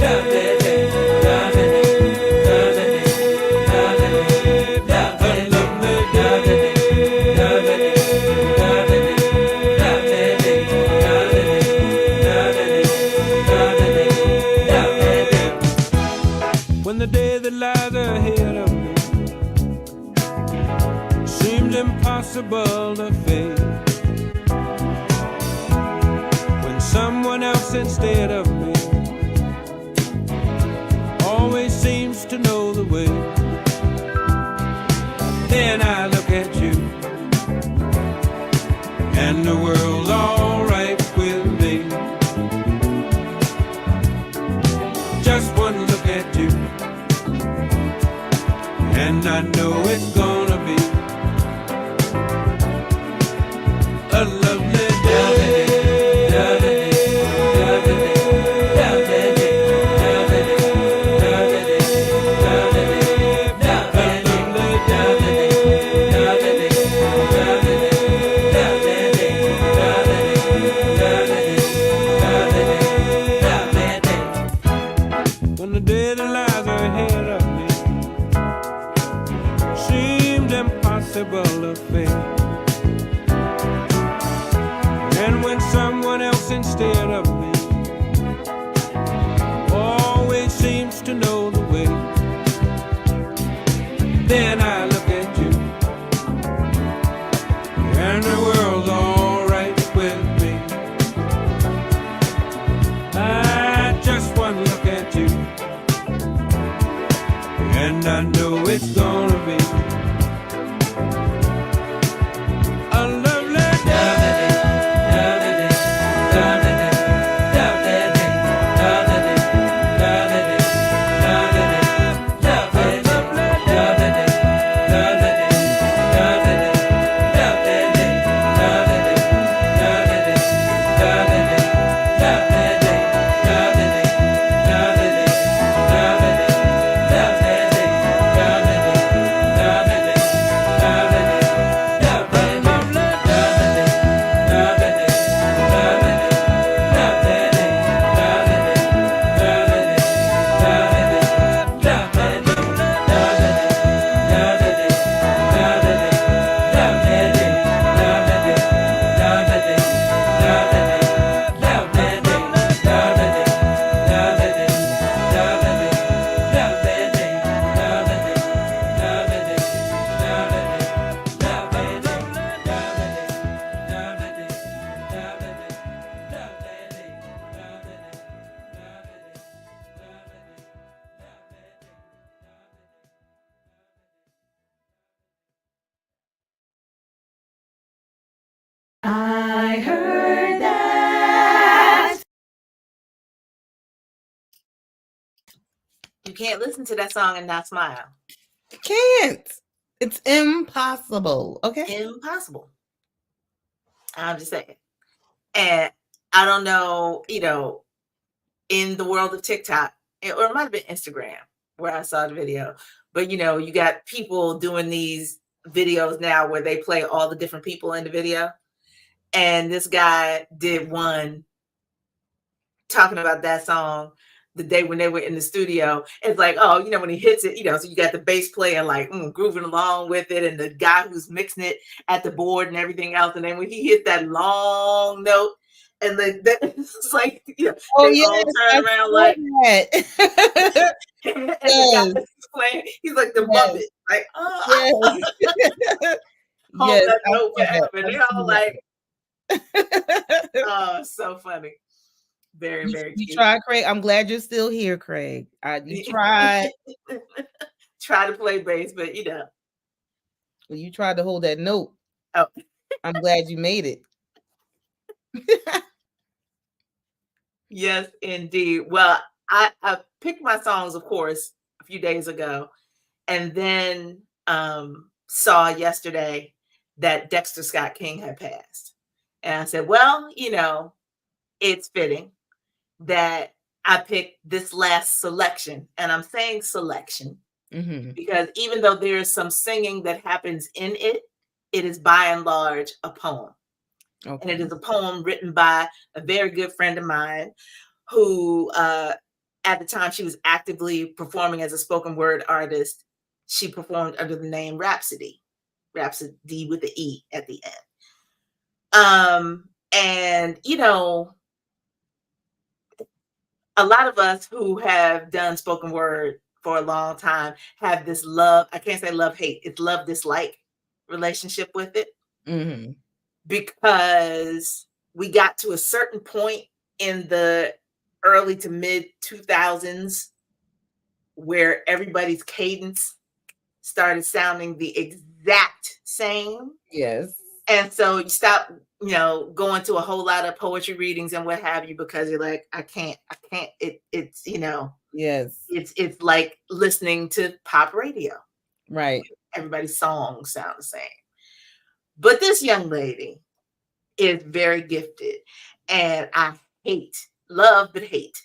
lovely impossible to fade. When someone else instead of me always seems to know the way, then I look at you and the world's alright with me. Just one look at you and I know it's gonna be a lovely day. When the day that lies ahead of me seems impossible to face, and when someone else instead of me always seems to know the way, then I look at you and the world's alright with me. I just one look at you and I know it's gonna be a lovely day. I heard that. You can't listen to that song and not smile. Can't. It's impossible. Okay. Impossible. I'm just saying. And I don't know, in the world of TikTok, or it might have been Instagram where I saw the video, but you got people doing these videos now where they play all the different people in the video. And this guy did one talking about that song the day when they were in the studio. It's like, oh, when he hits it, so you got the bass player like grooving along with it, and the guy who's mixing it at the board and everything else. And then when he hit that long note, and it's like, they all turn around like that. and the guy is playing, he's like the Muppet, like, oh, hold that note forever. And they're all like, oh, so funny. Very, very cute. You tried, Craig. I'm glad you're still here, Craig. You tried. Try to play bass, but Well, you tried to hold that note. Oh. I'm glad you made it. Yes, indeed. Well, I picked my songs, of course, a few days ago, and then saw yesterday that Dexter Scott King had passed. And I said, well, it's fitting that I picked this last selection. And I'm saying selection because even though there is some singing that happens in it, it is by and large a poem. Okay. And it is a poem written by a very good friend of mine who, at the time she was actively performing as a spoken word artist, she performed under the name Rhapsody with the E at the end. And, a lot of us who have done spoken word for a long time have this love, I can't say love hate, it's love dislike relationship with it. Mm-hmm. because we got to a certain point in the early to mid 2000s where everybody's cadence started sounding the exact same. Yes. And so you stop, going to a whole lot of poetry readings and what have you, because you're like, I can't, it's, Yes. it's like listening to pop radio. Right. Everybody's songs sound the same. But this young lady is very gifted. And I love, but hate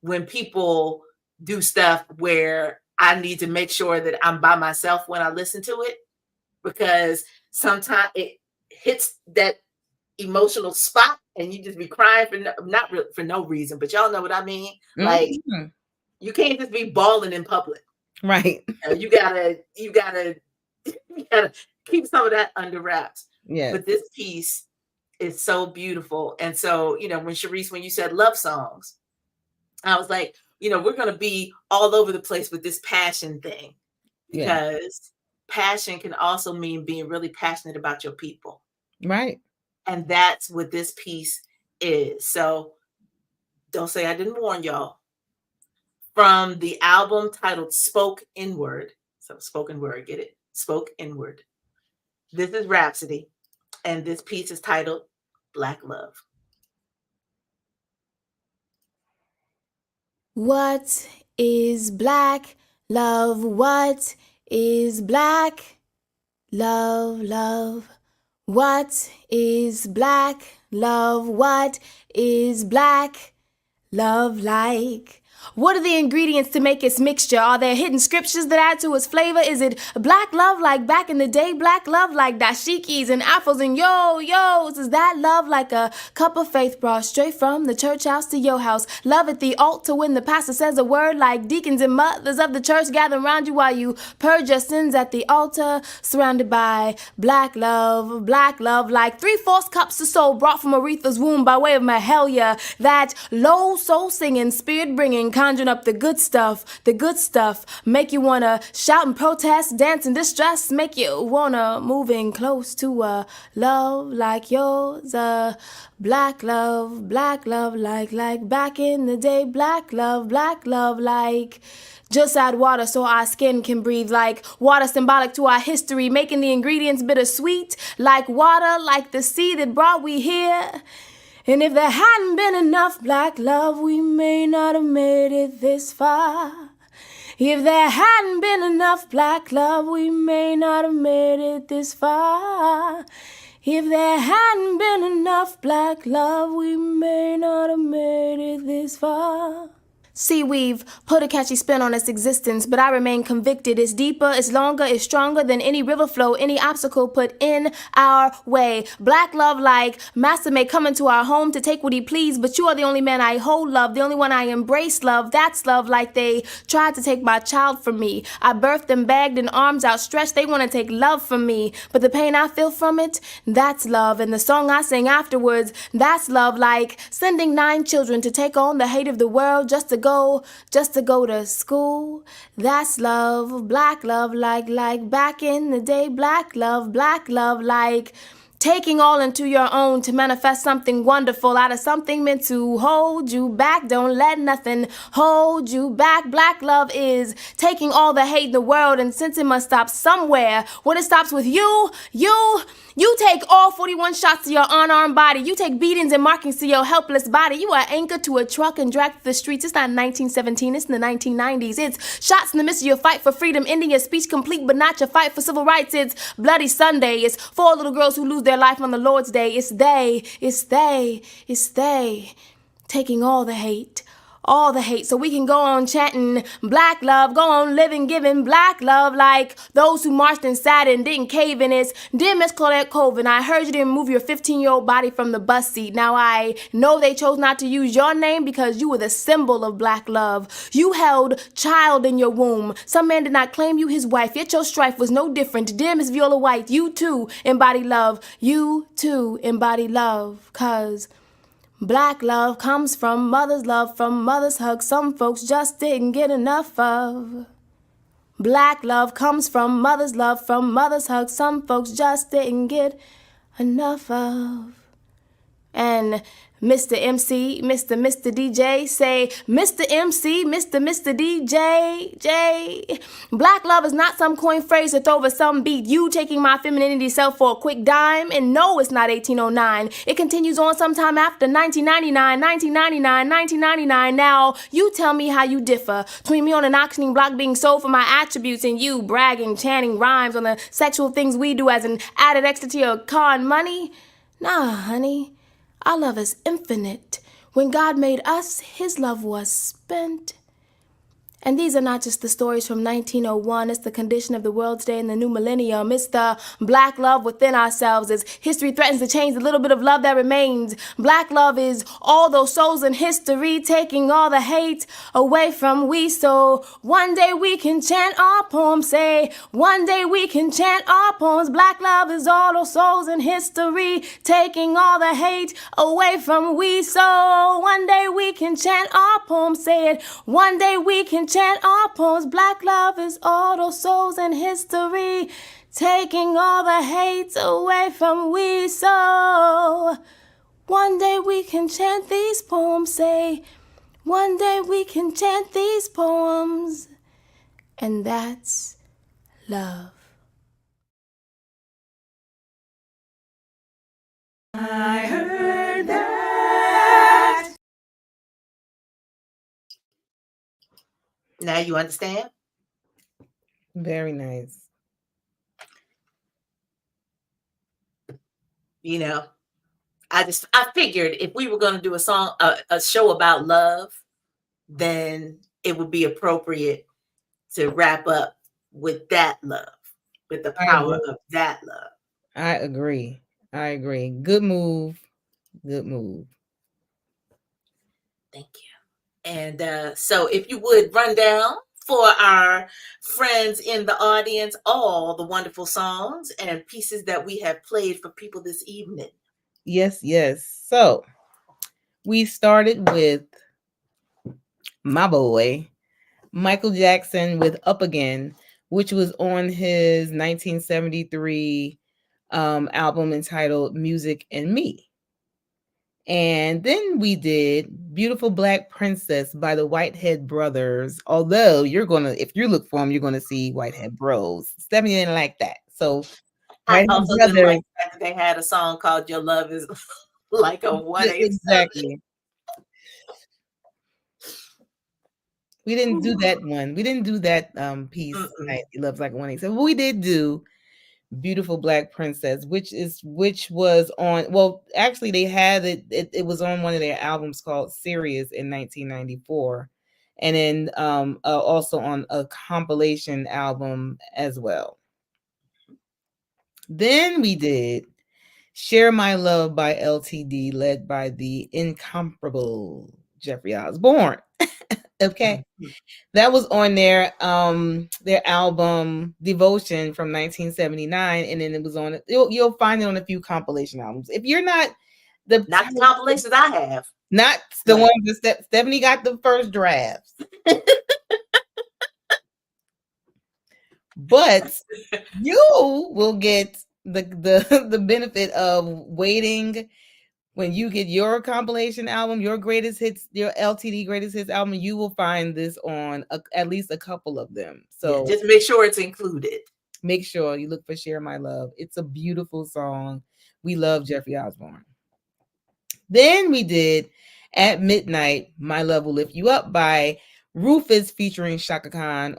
when people do stuff where I need to make sure that I'm by myself when I listen to it, because sometimes it hits that emotional spot and you just be crying for no reason, but y'all know what I mean. Like, you can't just be bawling in public. Right. You gotta keep some of that under wraps. Yeah. But this piece is so beautiful. And so, Shareese, when you said love songs, I was like, we're going to be all over the place with this passion thing, because passion can also mean being really passionate about your people. Right. And that's what this piece is. So don't say I didn't warn y'all. From the album titled Spoke Inward. So spoken word, get it? Spoke Inward. This is Rhapsody. And this piece is titled Black Love. What is black love? What is black love? Love. What is black love? What is black love like? What are the ingredients to make its mixture? Are there hidden scriptures that add to its flavor? Is it black love like back in the day? Black love like dashikis and afros and yo-yos? Is that love like a cup of faith brought straight from the church house to your house? Love at the altar when the pastor says a word, like deacons and mothers of the church gather around you while you purge your sins at the altar, surrounded by black love like 3/4 cups of soul brought from Aretha's womb by way of Mahalia. That low soul singing, spirit bringing, conjuring up the good stuff, make you wanna shout and protest, dance and distress, make you wanna move in close to a love like yours, a black love like back in the day, black love like. Just add water so our skin can breathe, like water symbolic to our history, making the ingredients bittersweet, like water, like the sea that brought we here. And if there hadn't been enough black love, we may not have made it this far. If there hadn't been enough black love, we may not have made it this far. If there hadn't been enough black love, we may not have made it this far. See, we've put a catchy spin on its existence, but I remain convicted. It's deeper, it's longer, it's stronger than any river flow, any obstacle put in our way. Black love like master may come into our home to take what he please, but you are the only man I hold, love, the only one I embrace, love. That's love like they tried to take my child from me. I birthed and begged in arms outstretched. They want to take love from me, but the pain I feel from it, that's love. And the song I sing afterwards, that's love like sending 9 children to take on the hate of the world just to go to school. That's love, black love like back in the day, black love like taking all into your own to manifest something wonderful out of something meant to hold you back. Don't let nothing hold you back. Black love is taking all the hate in the world, and since it must stop somewhere, when it stops with you take all 41 shots to your unarmed body. You take beatings and markings to your helpless body. You are anchored to a truck and dragged through the streets. It's not 1917, it's in the 1990s. It's shots in the midst of your fight for freedom, ending your speech complete, but not your fight for civil rights. It's Bloody Sunday. It's 4 little girls who lose their life on the Lord's Day. It's they taking all the hate. All the hate, so we can go on chanting black love, go on living, giving black love like those who marched and sat and didn't cave in. It's dear Miss Claudette Colvin, I heard you didn't move your 15-year-old body from the bus seat. Now I know they chose not to use your name because you were the symbol of black love. You held child in your womb. Some man did not claim you his wife, yet your strife was no different. Dear Miss Viola White, you too embody love. You too embody love, 'cause black love comes from mother's hug, some folks just didn't get enough of. Black love comes from mother's hug, some folks just didn't get enough of. And Mr. MC, Mr. DJ, say, Mr. MC, Mr. DJ, J. Black love is not some coin phrase to throw over some beat. You taking my femininity self for a quick dime. And no, it's not 1809. It continues on sometime after 1999, 1999, 1999. Now, you tell me how you differ between me on an auctioning block being sold for my attributes and you bragging, chanting rhymes on the sexual things we do as an added extra to your car and money. Nah, honey. Our love is infinite. When God made us, his love was spent. And these are not just the stories from 1901. It's the condition of the world today in the new millennium. It's the black love within ourselves as history threatens to change the little bit of love that remains. Black love is all those souls in history taking all the hate away from we. So one day we can chant our poems. Say, one day we can chant our poems. Black love is all those souls in history taking all the hate away from we. So one day we can chant our poems. Say it. One day we can chant our poems. Black love is all those souls in history taking all the hate away from we. So one day we can chant these poems. Say, one day we can chant these poems. And that's love. I heard that. Now you understand? Very nice. You know, I figured if we were going to do a show about love, then it would be appropriate to wrap up with that love, with the power of that love. I agree. Good move. Good move. Thank you. And so if you would run down for our friends in the audience all the wonderful songs and pieces that we have played for people this evening. Yes. So we started with my boy, Michael Jackson with Up Again, which was on his 1973 album entitled Music and Me. And then we did Beautiful Black Princess by the Whitehead Brothers. Although if you look for them, you're going to see Whitehead Bros. Stephanie didn't like that. So I also didn't like the fact that they had a song called Your Love Is Like a 187. Exactly. We didn't do that one. We didn't do that piece. He Loves Like a 187. But we did do Beautiful Black Princess, which was on, well, actually they had it was on one of their albums called Serious in 1994, and then also on a compilation album as well. Then we did Share My Love by LTD, led by the incomparable Jeffrey Osborne. Okay. That was on their album Devotion from 1979, and then it was on. You'll find it on a few compilation albums. If you're not the compilations I have, not the ones that Stephanie got the first drafts, but you will get the benefit of waiting. When you get your compilation album, your greatest hits, your LTD greatest hits album, you will find this on at least a couple of them. So just make sure it's included. Make sure you look for Share My Love. It's a beautiful song. We love Jeffrey Osborne. Then we did At Midnight, My Love Will Lift You Up by Rufus featuring Shaka Khan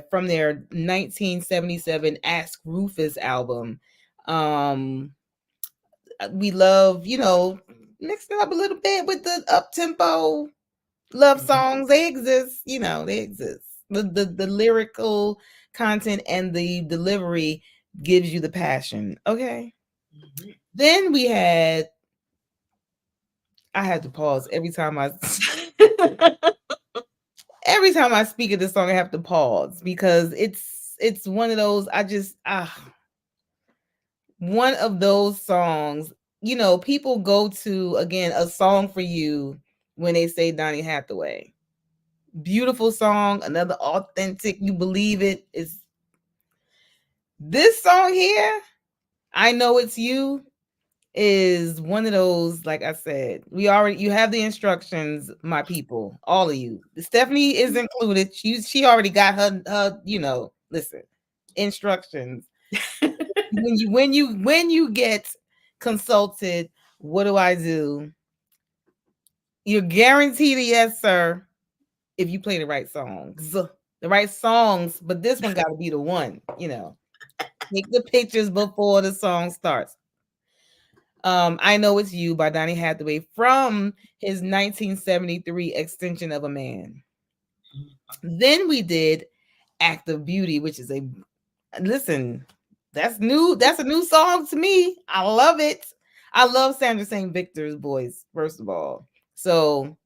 from their 1977 Ask Rufus album. We love, mixing up a little bit with the up-tempo love songs. They exist, they exist. The lyrical content and the delivery gives you the passion. Okay. Then I had to pause every time I speak of this song. I have to pause because it's one of those, one of those songs, people go to, again, A Song for You when they say Donny Hathaway. Beautiful song, another authentic, you believe it. Is this song here, I Know It's You, is one of those, like I said, you have the instructions, my people, all of you. Stephanie is included. She already got her, listen, instructions. when you get consulted, what do I do? You're guaranteed a yes, sir, if you play the right songs. But this one got to be the one, Take the pictures before the song starts. I Know It's You by Donny Hathaway from his 1973 extension of a Man. Then we did Act of Beauty, which is that's new. That's a new song to me. I love it. I love Sandra St. Victor's voice, first of all. So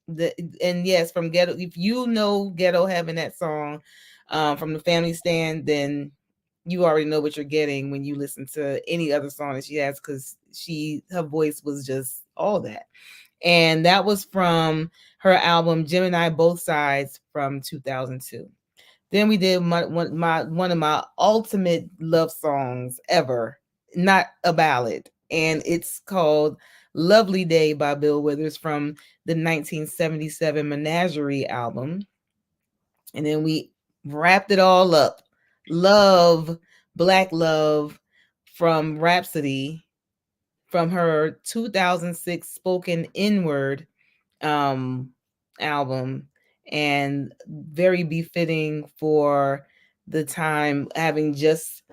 and yes, from Ghetto, if you know Ghetto Heaven, that song from the Family Stand, then you already know what you're getting when you listen to any other song that she has, because her voice was just all that. And that was from her album Gemini Both Sides from 2002. Then we did one of my ultimate love songs ever, not a ballad, and it's called Lovely Day by Bill Withers from the 1977 Menagerie album. And then we wrapped it all up. Love, Black Love from Rhapsody from her 2006 Spoken Inward album, and very befitting for the time, having just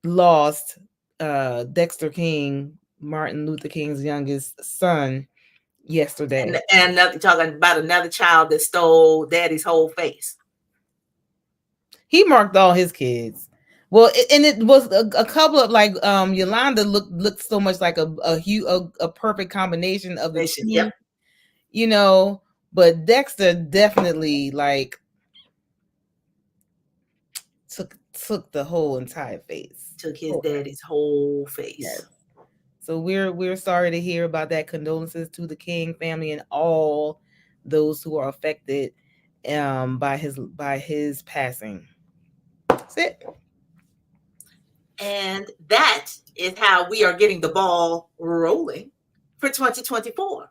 lost Dexter King, Martin Luther King's youngest son, yesterday. And talking about another child that stole daddy's whole face. He marked all his kids. Well, it was a couple of, like, Yolanda looked so much like a perfect combination of the two, yep. But Dexter definitely, like, took the whole entire face. Took his daddy's whole face. Yes. So we're sorry to hear about that. Condolences to the King family and all those who are affected by his passing. That's it. And that is how we are getting the ball rolling for 2024.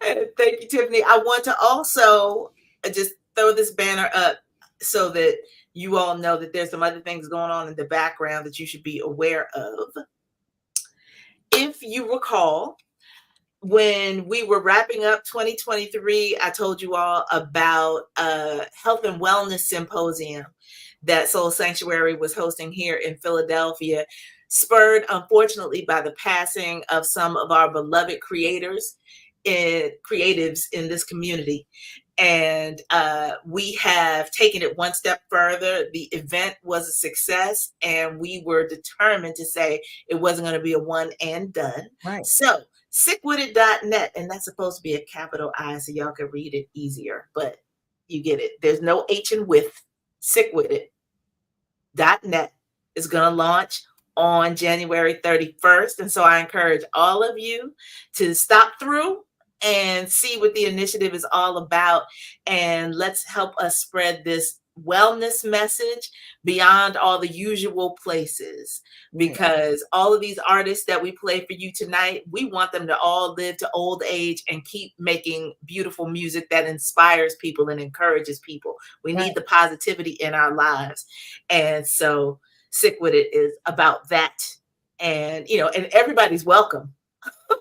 Thank you, Tiffany. I want to also just throw this banner up so that you all know that there's some other things going on in the background that you should be aware of. If you recall, when we were wrapping up 2023, I told you all about a health and wellness symposium that Soul Sanctuary was hosting here in Philadelphia, spurred, unfortunately, by the passing of some of our beloved creatives in this community. And we have taken it one step further. The event was a success, and we were determined to say it wasn't going to be a one and done. Right. So sickwithit.net, and that's supposed to be a capital I so y'all can read it easier, but you get it. There's no H in with. Sickwithit.net is going to launch on January 31st. And so I encourage all of you to stop through and see what the initiative is all about. And let's help us spread this wellness message beyond all the usual places, because all of these artists that we play for you tonight, we want them to all live to old age and keep making beautiful music that inspires people and encourages people. We need the positivity in our lives. And so Sick With It is about that. And, and everybody's welcome.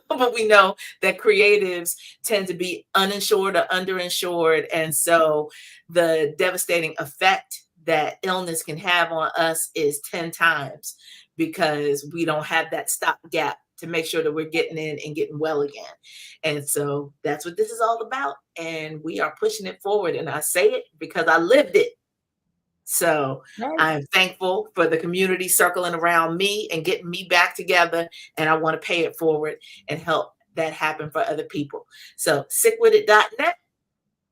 But we know that creatives tend to be uninsured or underinsured. And so the devastating effect that illness can have on us is 10 times, because we don't have that stopgap to make sure that we're getting in and getting well again. And so that's what this is all about. And we are pushing it forward. And I say it because I lived it. So I'm thankful for the community circling around me and getting me back together. And I want to pay it forward and help that happen for other people. So sickwithit.net,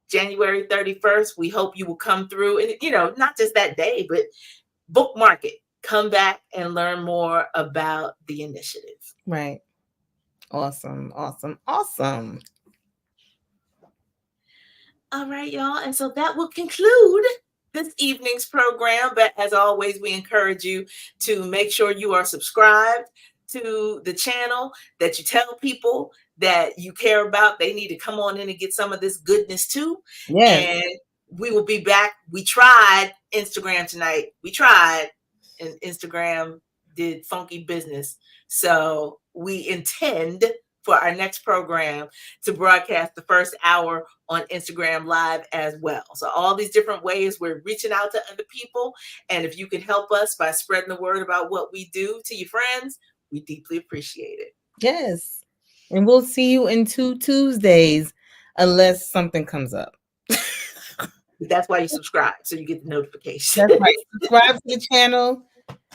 January 31st. We hope you will come through and, not just that day, but bookmark it. Come back and learn more about the initiative. Right. Awesome. Awesome. Awesome. All right, y'all. And so that will conclude this evening's program. But as always, we encourage you to make sure you are subscribed to the channel, that you tell people that you care about. They need to come on in and get some of this goodness too. Yes. And we will be back. We tried Instagram tonight. We tried, and Instagram did funky business. So we intend for our next program to broadcast the first hour on Instagram Live as well. So all these different ways we're reaching out to other people. And if you can help us by spreading the word about what we do to your friends, we deeply appreciate it. Yes. And we'll see you in 2 Tuesdays unless something comes up. That's why you subscribe, so you get the notification. That's right. Subscribe to the channel.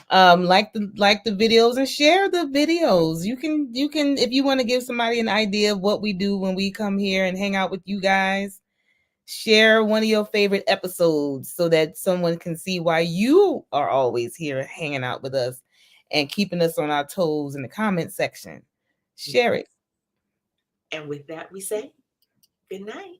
Like the videos and share the videos. You can if you want to give somebody an idea of what we do when we come here and hang out with you guys, share one of your favorite episodes so that someone can see why you are always here hanging out with us and keeping us on our toes in the comment section. Share it. And with that, we say good night.